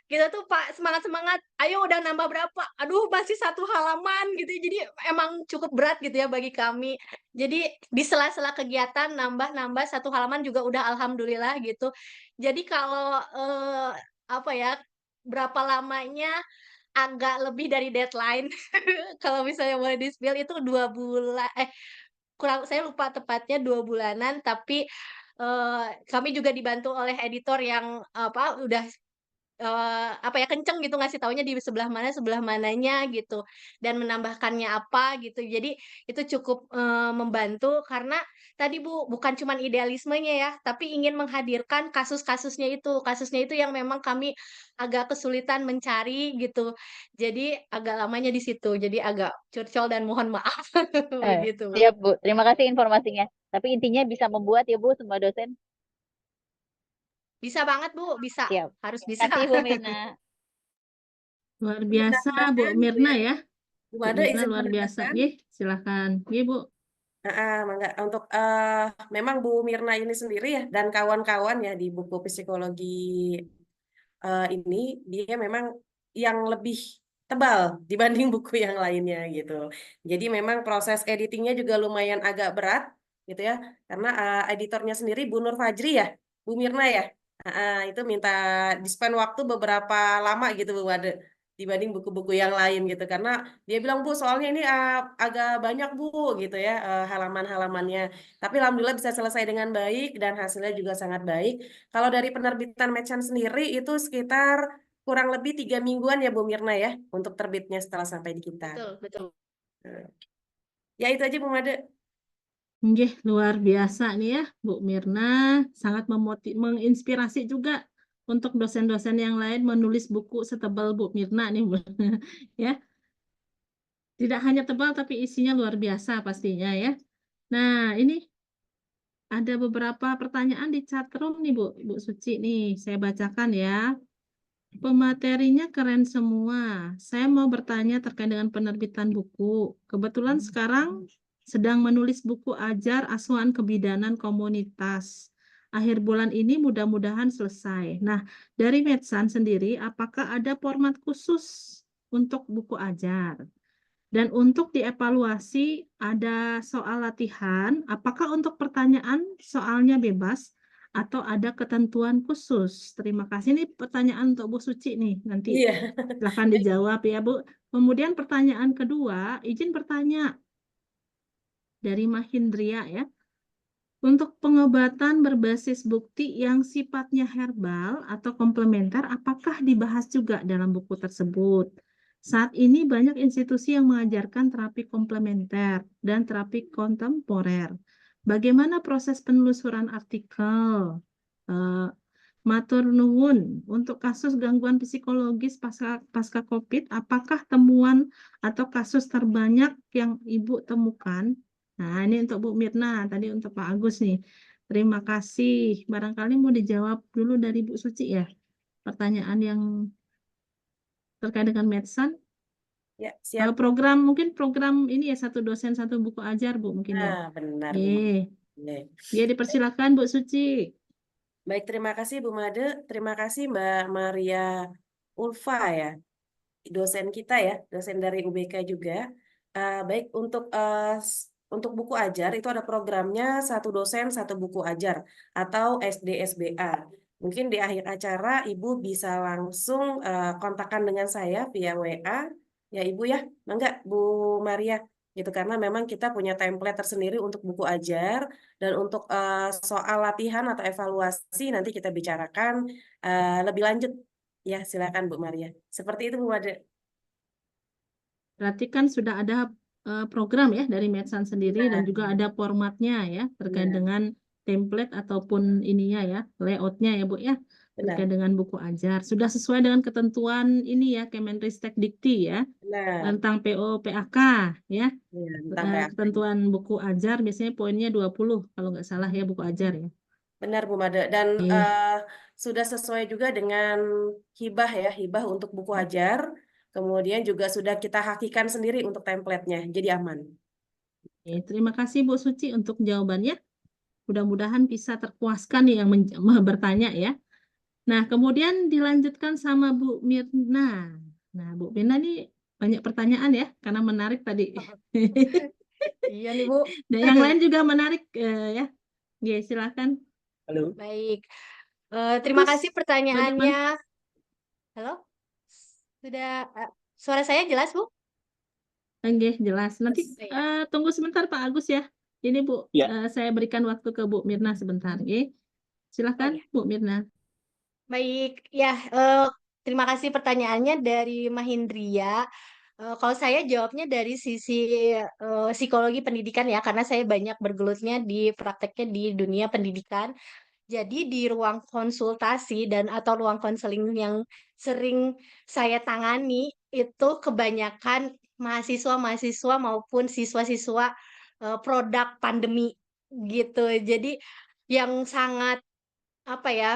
Kita tuh Pak semangat-semangat, ayo udah nambah berapa? Aduh masih 1 halaman gitu. Jadi emang cukup berat gitu ya bagi kami. Jadi di sela-sela kegiatan nambah-nambah 1 halaman juga udah alhamdulillah gitu. Jadi kalau apa ya berapa lamanya agak lebih dari deadline. Kalau misalnya boleh di-spill itu 2 bulan kurang saya lupa tepatnya 2 bulanan, tapi, kami juga dibantu oleh editor yang, apa, udah apa ya, kenceng gitu ngasih taunya di sebelah mana sebelah mananya gitu, dan menambahkannya apa gitu. Jadi itu cukup, membantu karena tadi Bu, bukan cuman idealismenya ya, tapi ingin menghadirkan kasusnya itu yang memang kami agak kesulitan mencari gitu. Jadi agak lamanya di situ, jadi agak curcol dan mohon maaf, begitu. Siap Bu, terima kasih informasinya. Tapi intinya bisa membuat ya Bu semua dosen. Bisa banget Bu, bisa, Siap. harus Terima bisa. kasih Bu Mirna. Luar biasa Bu Mirna ya. Bu Bu Made Mirna izin luar biasa. menambahkan. Ye, silakan. Ye Bu. Mangga. Untuk memang Bu Mirna ini sendiri ya dan kawan-kawan ya di buku psikologi ini dia memang yang lebih tebal dibanding buku yang lainnya gitu. Jadi memang proses editingnya juga lumayan agak berat gitu ya, karena editornya sendiri Bu Nur Fajri ya, Bu Mirna ya. Itu minta di-spend waktu beberapa lama gitu Bu Made dibanding buku-buku yang lain gitu karena dia bilang Bu soalnya ini agak banyak Bu gitu ya halaman-halamannya. Tapi alhamdulillah bisa selesai dengan baik dan hasilnya juga sangat baik. Kalau dari penerbitan Medchan sendiri itu sekitar kurang lebih 3 mingguan ya Bu Mirna ya untuk terbitnya setelah sampai di kita. Betul, betul. Ya itu aja Bu Made. Nggih, luar biasa nih ya Bu Mirna, sangat menginspirasi juga untuk dosen-dosen yang lain menulis buku setebal Bu Mirna nih Bu. Ya. Tidak hanya tebal tapi isinya luar biasa pastinya ya. Nah, ini ada beberapa pertanyaan di chat room nih Bu, Bu Suci nih, saya bacakan ya. Pematerinya keren semua. Saya mau bertanya terkait dengan penerbitan buku. Kebetulan sekarang sedang menulis buku ajar asuhan kebidanan komunitas. Akhir bulan ini mudah-mudahan selesai. Nah, dari Medsan sendiri, apakah ada format khusus untuk buku ajar? Dan untuk dievaluasi ada soal latihan, apakah untuk pertanyaan soalnya bebas atau ada ketentuan khusus? Terima kasih. Ini pertanyaan untuk Bu Suci nih. Nanti Iya. silahkan dijawab ya, Bu. Kemudian pertanyaan kedua, izin bertanya dari Mahindria ya. Untuk pengobatan berbasis bukti yang sifatnya herbal atau komplementer, apakah dibahas juga dalam buku tersebut? Saat ini banyak institusi yang mengajarkan terapi komplementer dan terapi kontemporer. Bagaimana proses penelusuran artikel? Matur nuwun, untuk kasus gangguan psikologis pasca COVID, apakah temuan atau kasus terbanyak yang Ibu temukan? Nah, ini untuk Bu Mirna, tadi untuk Pak Agus nih. Terima kasih. Barangkali mau dijawab dulu dari Bu Suci ya. Pertanyaan yang terkait dengan medsan. Ya, siap. Mungkin program ini ya, satu dosen satu buku ajar Bu mungkin ya. Nah, benar, Bu. Ya, dipersilakan Bu Suci. Baik, terima kasih Bu Made. Terima kasih Mbak Maria Ulfa ya, dosen kita ya, dosen dari UBK juga. Baik, untuk buku ajar itu ada programnya satu dosen satu buku ajar atau SDSBA. Mungkin di akhir acara Ibu bisa langsung kontakkan dengan saya via WA ya Ibu ya, enggak Bu Maria gitu, karena memang kita punya template tersendiri untuk buku ajar, dan untuk soal latihan atau evaluasi nanti kita bicarakan lebih lanjut ya. Silakan Bu Maria. Seperti itu Bu Made. Berarti kan sudah ada program ya dari Medsan sendiri dan juga ada formatnya ya terkait dengan template ataupun ininya ya, layoutnya ya Bu ya, terkait dengan buku ajar. Sudah sesuai dengan ketentuan ini ya, Kemenristek Dikti ya, tentang PO PAK ya. Ketentuan buku ajar biasanya poinnya 20 kalau nggak salah ya, buku ajar ya. Benar Bu Made, dan sudah sesuai juga dengan hibah ya, hibah untuk buku ajar. Kemudian juga sudah kita hakikan sendiri untuk template-nya, jadi aman. Terima kasih Bu Suci untuk jawabannya. Mudah-mudahan bisa terpuaskan nih yang bertanya ya. Nah, kemudian dilanjutkan sama Bu Mirna. Nah, Bu Mirna nih banyak pertanyaan ya, karena menarik tadi. Iya nih Bu. Dan yang lain juga menarik ya. Ya, silakan. Halo. Baik. Terima kasih pertanyaannya. Halo? Sudah suara saya jelas, Bu? Oke, jelas. Nanti tunggu sebentar Pak Agus ya. Ini Bu, saya berikan waktu ke Bu Mirna sebentar. Silakan Bu Mirna. Baik, ya terima kasih pertanyaannya dari Mahindria. Kalau saya jawabnya dari sisi psikologi pendidikan ya, karena saya banyak bergelutnya di prakteknya di dunia pendidikan. Jadi di ruang konsultasi dan atau ruang konseling yang sering saya tangani itu kebanyakan mahasiswa-mahasiswa maupun siswa-siswa produk pandemi gitu. Jadi yang sangat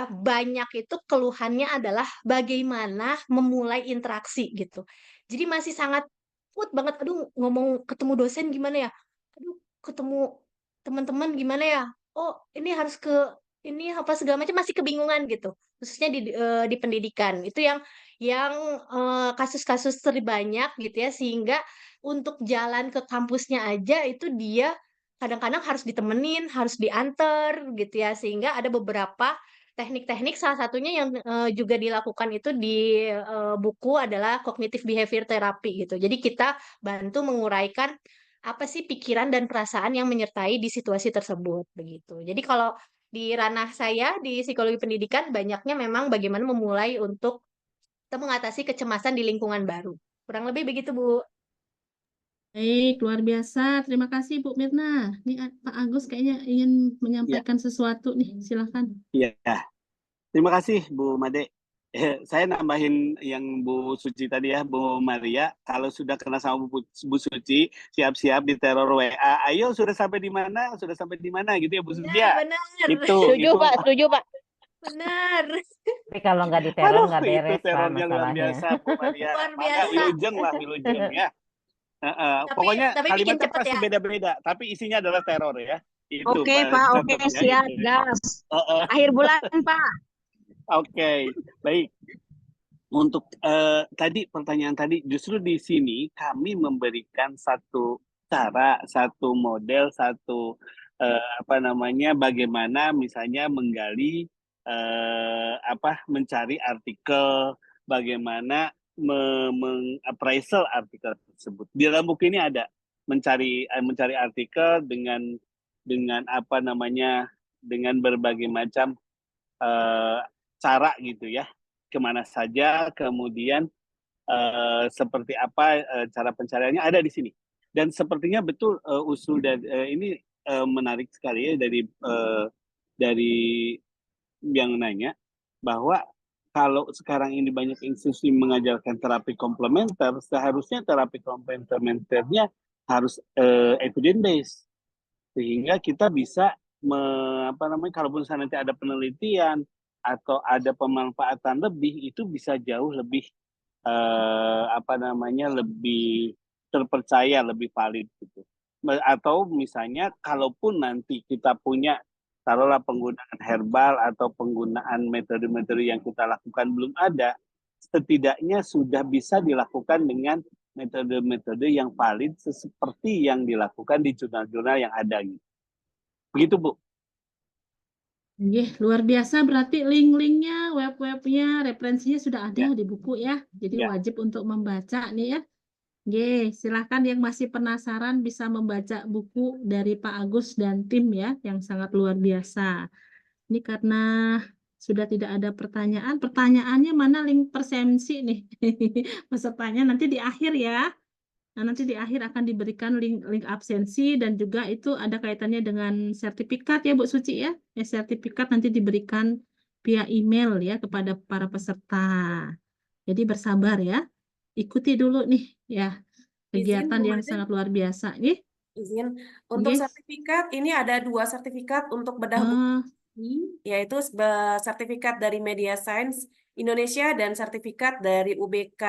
banyak itu keluhannya adalah bagaimana memulai interaksi gitu. Jadi masih sangat banget, aduh ngomong ketemu dosen gimana ya? Aduh ketemu teman-teman gimana ya? Oh, ini harus ke ini apa segala macam, masih kebingungan gitu. Khususnya di pendidikan. Itu yang kasus-kasus terbanyak gitu ya, sehingga untuk jalan ke kampusnya aja itu dia kadang-kadang harus ditemenin, harus diantar gitu ya, sehingga ada beberapa teknik-teknik, salah satunya yang juga dilakukan itu di buku adalah cognitive behavior therapy gitu. Jadi kita bantu menguraikan apa sih pikiran dan perasaan yang menyertai di situasi tersebut begitu. Jadi kalau di ranah saya di psikologi pendidikan banyaknya memang bagaimana memulai untuk kita mengatasi kecemasan di lingkungan baru. Kurang lebih begitu, Bu. Baik, luar biasa. Terima kasih Bu Mirna. Ini Pak Agus kayaknya ingin menyampaikan sesuatu nih. Silakan. Iya. Terima kasih Bu Made. Saya nambahin yang Bu Suci tadi ya, Bu Maria. Kalau sudah kena sama Bu Suci, siap-siap di teror WA. Ayo sudah sampai di mana? Sudah sampai di mana gitu ya Bu Suci ya? Benar. Setuju Pak, setuju Pak. Benar. Tapi kalau nggak diteror nggak beres itu Pak terornya luar masalahnya. biasa Bu Maria. Luar biasa. Wilujeng ya. Pokoknya tapi bikin kalimatnya cepet pasti ya. beda-beda, tapi isinya adalah teror ya. Itu, Oke Pak, oke siap, gas. Akhir bulan Pak. Oke, baik. Untuk tadi pertanyaan tadi, justru di sini kami memberikan satu cara, satu model, satu bagaimana misalnya menggali mencari artikel, bagaimana appraisal artikel tersebut. Di dalam buku ini ada mencari artikel dengan dengan berbagai macam cara gitu ya, kemana saja, kemudian seperti apa cara pencariannya ada di sini. Dan sepertinya betul usul dari ini menarik sekali ya dari yang nanya bahwa kalau sekarang ini banyak institusi mengajarkan terapi komplementer, seharusnya terapi komplementernya harus evidence based, sehingga kita bisa kalaupun nanti ada penelitian atau ada pemanfaatan lebih, itu bisa jauh lebih lebih terpercaya, lebih valid gitu. Atau misalnya kalaupun nanti kita punya taruhlah penggunaan herbal atau penggunaan metode-metode yang kita lakukan belum ada, setidaknya sudah bisa dilakukan dengan metode-metode yang valid seperti yang dilakukan di jurnal-jurnal yang ada gitu. Begitu, Bu. Luar biasa, berarti link-linknya, web-webnya, referensinya sudah ada di buku ya. Jadi wajib untuk membaca nih ya. Silahkan yang masih penasaran bisa membaca buku dari Pak Agus dan tim ya, yang sangat luar biasa. Ini karena sudah tidak ada pertanyaan. Pertanyaannya mana link presensi nih? Pesertanya nanti di akhir ya. Nah, nanti di akhir akan diberikan link absensi dan juga itu ada kaitannya dengan sertifikat ya Bu Suci ya. Sertifikat nanti diberikan via email ya kepada para peserta. Jadi bersabar ya. Ikuti dulu nih ya kegiatan yang sangat luar biasa nih. Izin untuk sertifikat ini ada 2 sertifikat untuk bedah buku, yaitu sertifikat dari Media Science Indonesia dan sertifikat dari UBK.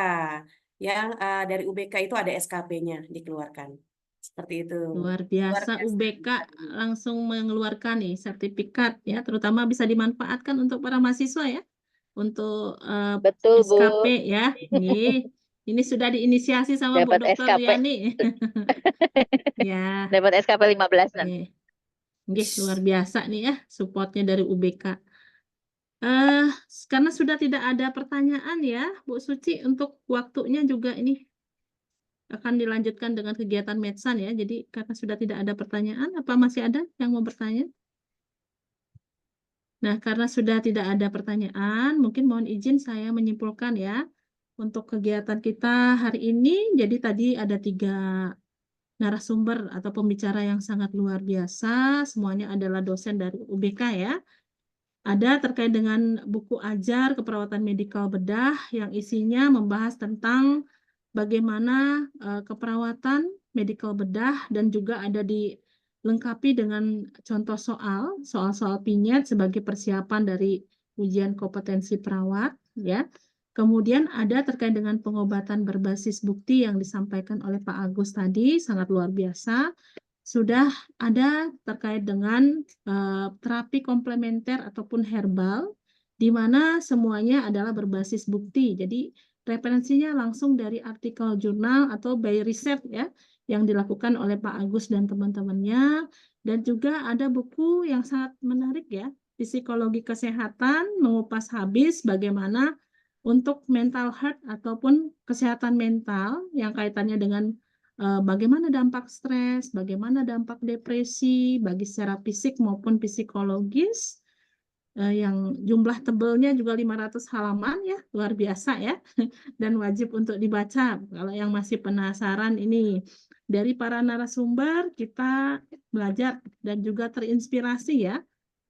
Yang dari UBK itu ada SKP-nya dikeluarkan. Seperti itu. Luar biasa, UBK langsung mengeluarkan nih sertifikat ya, terutama bisa dimanfaatkan untuk para mahasiswa ya. Untuk Betul, SKP Bu. ya. Ini sudah diinisiasi sama Bu Dapat Dr. SKP. Yani. Ya. Dapat SKP 15 nanti. Luar biasa nih ya supportnya dari UBK. Karena sudah tidak ada pertanyaan ya Bu Suci, untuk waktunya juga ini akan dilanjutkan dengan kegiatan Medsan ya. Jadi karena sudah tidak ada pertanyaan, apa masih ada yang mau bertanya? Nah, karena sudah tidak ada pertanyaan, mungkin mohon izin saya menyimpulkan ya untuk kegiatan kita hari ini. Jadi tadi ada 3 narasumber atau pembicara yang sangat luar biasa. Semuanya adalah dosen dari UBK ya. Ada terkait dengan buku ajar keperawatan medikal bedah yang isinya membahas tentang bagaimana keperawatan medikal bedah, dan juga ada dilengkapi dengan contoh soal-soal pinyet sebagai persiapan dari ujian kompetensi perawat ya. Kemudian ada terkait dengan pengobatan berbasis bukti yang disampaikan oleh Pak Agus tadi, sangat luar biasa. Sudah ada terkait dengan terapi komplementer ataupun herbal, di mana semuanya adalah berbasis bukti. Jadi referensinya langsung dari artikel jurnal atau by riset ya, yang dilakukan oleh Pak Agus dan teman-temannya. Dan juga ada buku yang sangat menarik ya, Psikologi Kesehatan, mengupas habis bagaimana untuk mental health ataupun kesehatan mental yang kaitannya dengan bagaimana dampak stres, bagaimana dampak depresi bagi secara fisik maupun psikologis, yang jumlah tebelnya juga 500 halaman ya, luar biasa ya, dan wajib untuk dibaca. Kalau yang masih penasaran ini, dari para narasumber kita belajar dan juga terinspirasi ya,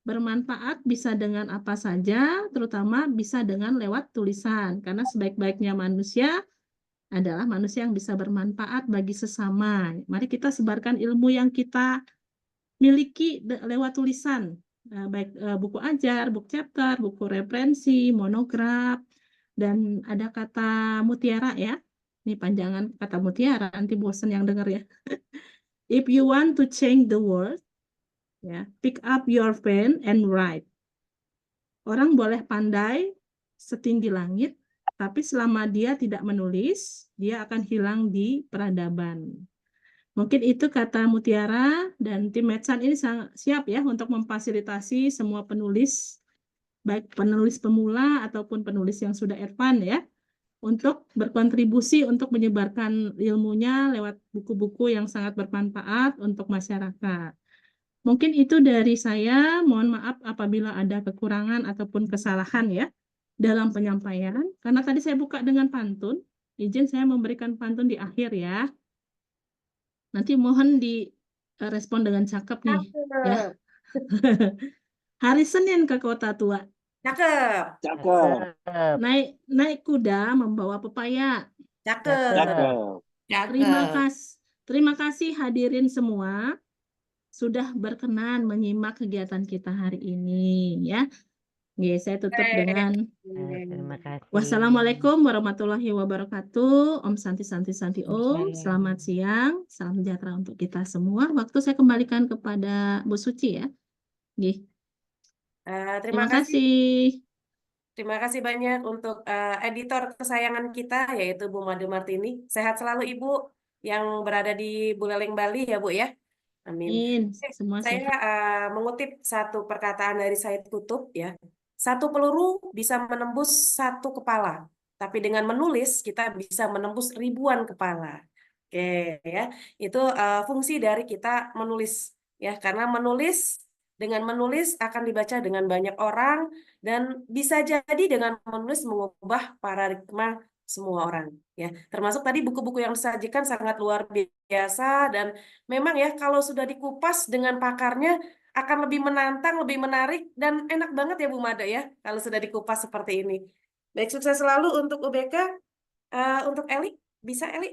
bermanfaat bisa dengan apa saja, terutama bisa dengan lewat tulisan, karena sebaik-baiknya manusia adalah manusia yang bisa bermanfaat bagi sesama. Mari kita sebarkan ilmu yang kita miliki lewat tulisan, baik buku ajar, buku chapter, buku referensi, monograf, dan ada kata mutiara ya. Ini panjangan kata mutiara, nanti bosan yang dengar ya. If you want to change the world, ya, pick up your pen and write. Orang boleh pandai setinggi langit, tapi selama dia tidak menulis, dia akan hilang di peradaban. Mungkin itu kata Mutiara, dan tim Medsan ini sangat siap ya untuk memfasilitasi semua penulis, baik penulis pemula ataupun penulis yang sudah advance ya, untuk berkontribusi untuk menyebarkan ilmunya lewat buku-buku yang sangat bermanfaat untuk masyarakat. Mungkin itu dari saya. Mohon maaf apabila ada kekurangan ataupun kesalahan ya dalam penyampaian. Karena tadi saya buka dengan pantun, izin saya memberikan pantun di akhir ya. Nanti mohon direspon dengan cakep nih ya. Hari Senin ke Kota Tua. Cakep. Cakep. Naik kuda membawa pepaya. Cakep. Cakep. Terima kasih hadirin semua sudah berkenan menyimak kegiatan kita hari ini ya. Oke, saya tutup dengan Terima kasih. wassalamualaikum warahmatullahi wabarakatuh. Om Santi Santi Santi Om. Salam. Selamat siang. Salam sejahtera untuk kita semua. Waktu saya kembalikan kepada Bu Suci ya. Oke. Terima kasih. Terima kasih banyak untuk editor kesayangan kita, yaitu Bu Made Martini. Sehat selalu Ibu yang berada di Buleleng, Bali ya Bu ya. Amin. Semua Saya mengutip satu perkataan dari Said Kutub ya. Satu peluru bisa menembus satu kepala, tapi dengan menulis kita bisa menembus ribuan kepala. Oke ya, itu fungsi dari kita menulis ya, karena dengan menulis akan dibaca dengan banyak orang dan bisa jadi dengan menulis mengubah paradigma semua orang ya. Termasuk tadi buku-buku yang disajikan sangat luar biasa dan memang ya kalau sudah dikupas dengan pakarnya akan lebih menantang, lebih menarik, dan enak banget ya Bu Made ya, kalau sudah dikupas seperti ini. Baik, sukses selalu untuk UBK, untuk Eli, bisa Eli?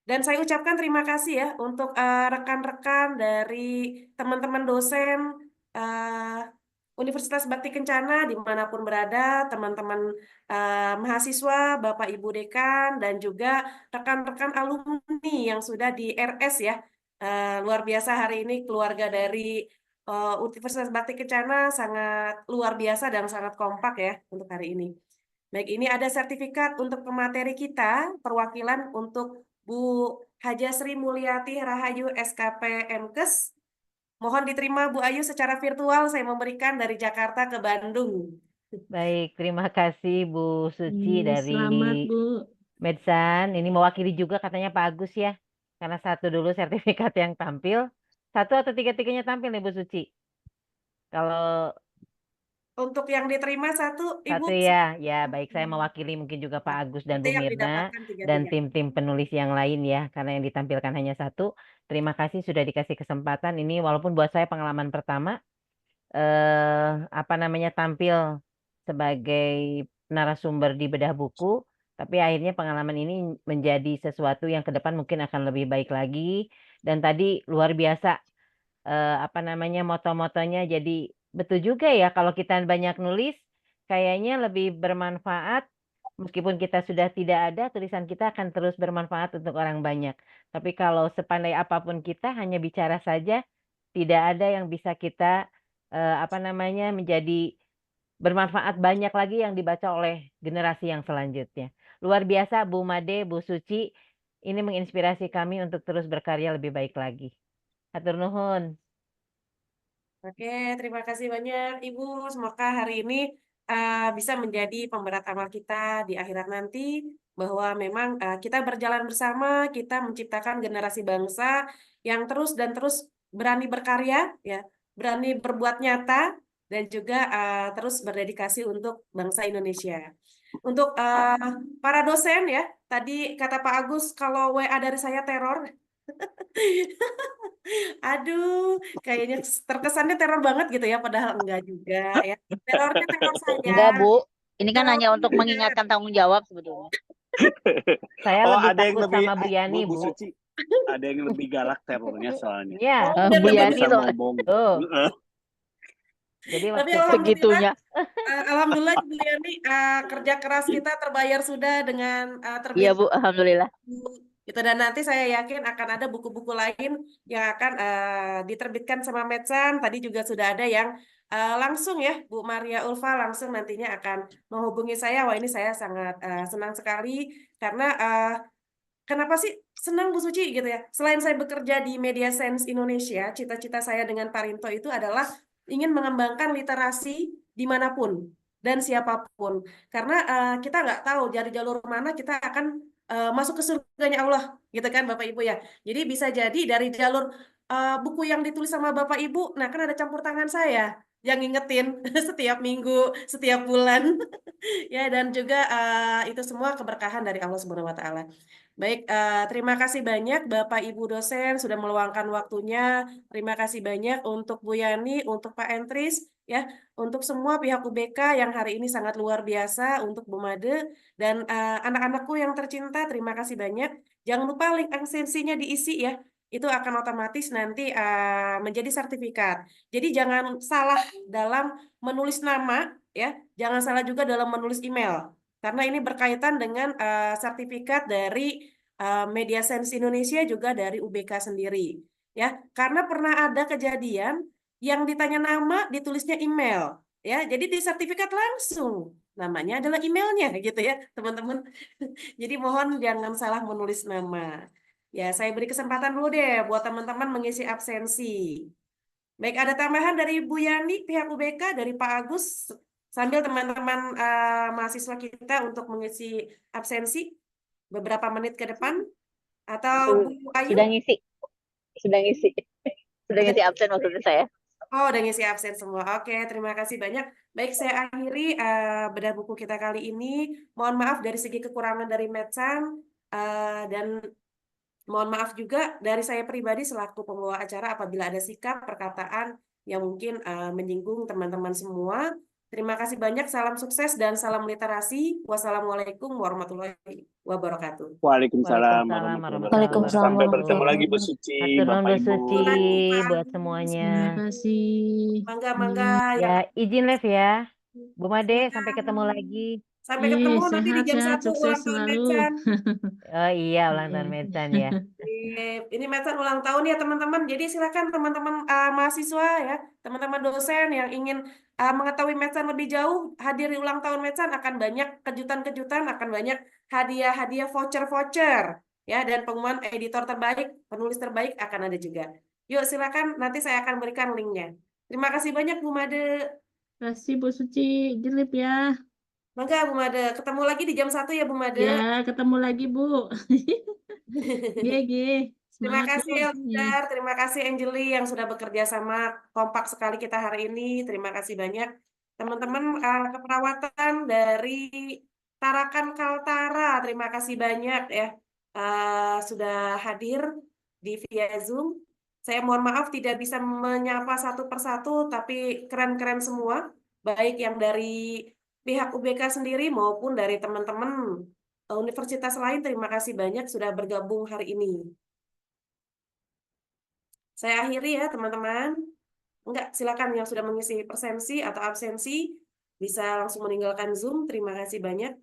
Dan saya ucapkan terima kasih ya untuk rekan-rekan dari teman-teman dosen Universitas Bakti Kencana dimanapun berada, teman-teman mahasiswa, Bapak Ibu Dekan, dan juga rekan-rekan alumni yang sudah di RS ya. Luar biasa hari ini keluarga dari Universitas Bakti Kencana sangat luar biasa dan sangat kompak ya untuk hari ini. Baik, ini ada sertifikat untuk pemateri kita, perwakilan untuk Bu Haja Sri Mulyati Rahayu SKP MKes. Mohon diterima Bu Ayu secara virtual, saya memberikan dari Jakarta ke Bandung. Baik, terima kasih Bu Suci dari Selamat Bu. Medsan. Ini mewakili juga katanya Pak Agus ya. Karena satu dulu sertifikat yang tampil. Satu atau tiga-tiganya tampil nih Bu Suci? Kalau untuk yang diterima satu, Ibu. Satu ya, ya baik, saya mewakili mungkin juga Pak Agus dan Bu Mirna dan tim-tim penulis yang lain ya, karena yang ditampilkan hanya satu. Terima kasih sudah dikasih kesempatan ini, walaupun buat saya pengalaman pertama tampil sebagai narasumber di bedah buku, tapi akhirnya pengalaman ini menjadi sesuatu yang ke depan mungkin akan lebih baik lagi. Dan tadi luar biasa moto-motonya, jadi betul juga ya kalau kita banyak nulis kayaknya lebih bermanfaat. Meskipun kita sudah tidak ada, tulisan kita akan terus bermanfaat untuk orang banyak. Tapi kalau sepandai apapun kita hanya bicara saja, tidak ada yang bisa kita menjadi bermanfaat banyak lagi yang dibaca oleh generasi yang selanjutnya. Luar biasa Bu Made, Bu Suci, ini menginspirasi kami untuk terus berkarya lebih baik lagi. Hatur nuhun. Oke, terima kasih banyak Ibu. Semoga hari ini bisa menjadi pemberat amal kita di akhirat nanti, bahwa memang kita berjalan bersama, kita menciptakan generasi bangsa yang terus dan terus berani berkarya, ya, berani berbuat nyata, dan juga terus berdedikasi untuk bangsa Indonesia. Untuk para dosen ya, tadi kata Pak Agus, kalau WA dari saya teror. Aduh, kayaknya terkesannya teror banget gitu ya, padahal enggak juga ya. Terornya teror saya. Enggak, Bu. Ini kan hanya untuk mengingatkan tanggung jawab sebetulnya. Saya lebih ada yang takut lebih sama Bu Yani, Bu. Suci. Ada yang lebih galak terornya soalnya. Iya. Bu Yani tuh. Jadi tapi segitunya. Alhamdulillah Bu Yani, kerja keras kita terbayar sudah dengan terbit. Iya Bu, alhamdulillah. Gitu, dan nanti saya yakin akan ada buku-buku lain yang akan diterbitkan sama Medsan. Tadi juga sudah ada yang langsung ya, Bu Maria Ulfa langsung nantinya akan menghubungi saya. Wah, ini saya sangat senang sekali karena kenapa sih senang Bu Suci gitu ya? Selain saya bekerja di Media Sense Indonesia, cita-cita saya dengan Pak Rinto itu adalah ingin mengembangkan literasi dimanapun dan siapapun. Karena kita nggak tahu dari jalur mana kita akan masuk ke surganya Allah, gitu kan Bapak Ibu ya. Jadi bisa jadi dari jalur buku yang ditulis sama Bapak Ibu, nah kan ada campur tangan saya yang ngingetin setiap minggu, setiap bulan. Ya, dan juga itu semua keberkahan dari Allah Subhanahu wa taala. Baik, terima kasih banyak Bapak Ibu dosen sudah meluangkan waktunya. Terima kasih banyak untuk Bu Yani, untuk Pak Entris, ya, untuk semua pihak UBK yang hari ini sangat luar biasa, untuk Bu Made dan anak-anakku yang tercinta, terima kasih banyak. Jangan lupa link absensinya diisi ya. Itu akan otomatis nanti menjadi sertifikat. Jadi jangan salah dalam menulis nama, ya. Jangan salah juga dalam menulis email. Karena ini berkaitan dengan sertifikat dari Media Sense Indonesia juga dari UBK sendiri. Ya, karena pernah ada kejadian yang ditanya nama ditulisnya email. Ya, jadi di sertifikat langsung namanya adalah emailnya gitu ya, teman-teman. Jadi mohon jangan salah menulis nama. Ya, saya beri kesempatan dulu deh buat teman-teman mengisi absensi. Baik, ada tambahan dari Bu Yani, pihak UBK, dari Pak Agus, sambil teman-teman mahasiswa kita untuk mengisi absensi beberapa menit ke depan, atau Bu Ayu? Sudah ngisi. Sudah ngisi. Sudah ngisi absen maksudnya saya. Oh, udah ngisi absen semua. Oke, terima kasih banyak. Baik, saya akhiri bedah buku kita kali ini. Mohon maaf dari segi kekurangan dari Medsan, dan mohon maaf juga dari saya pribadi selaku pembawa acara apabila ada sikap, perkataan yang mungkin menyinggung teman-teman semua. Terima kasih banyak, salam sukses dan salam literasi. Wassalamualaikum warahmatullahi wabarakatuh. Waalaikumsalam Waalaikumsalam warahmatullahi wabarakatuh. warahmatullahi Sampai wabarakatuh. bertemu lagi Bu Suci, Hatur nuhun Bapak Bu Ibu. Suci Pak buat Agus. semuanya. Terima kasih. Mangga-mangga yang Ya, izin live ya. Bu Made, sampai ketemu lagi. sampai ketemu nanti di jam Sehat-sehat, 1 ulang sukses tahun selalu. Medsan. Oh iya, ulang tahun Iya. Medsan ya. Ini Medsan ulang tahun ya teman-teman. Jadi silakan teman-teman mahasiswa ya, teman-teman dosen yang ingin mengetahui Medsan lebih jauh, hadiri ulang tahun Medsan, akan banyak kejutan-kejutan, akan banyak hadiah-hadiah voucher-voucher ya, dan pengumuman editor terbaik, penulis terbaik akan ada juga. Yuk silakan, nanti saya akan berikan linknya. Terima kasih banyak Bu Made. Terima kasih Bu Suci. Jelip ya. Mangga Bu Made, ketemu lagi di jam 1 ya Bu Made. Ya, ketemu lagi Bu. GG. Terima Semangat kasih Bu. Elzar, terima kasih Angeli yang sudah bekerja sama kompak sekali kita hari ini. Terima kasih banyak teman-teman keperawatan dari Tarakan Kaltara. Terima kasih banyak ya sudah hadir di via Zoom. Saya mohon maaf tidak bisa menyapa satu persatu, tapi keren-keren semua, baik yang dari pihak UBK sendiri maupun dari teman-teman universitas lain. Terima kasih banyak sudah bergabung hari ini. Saya akhiri ya teman-teman. Enggak, silakan yang sudah mengisi presensi atau absensi bisa langsung meninggalkan Zoom. Terima kasih banyak.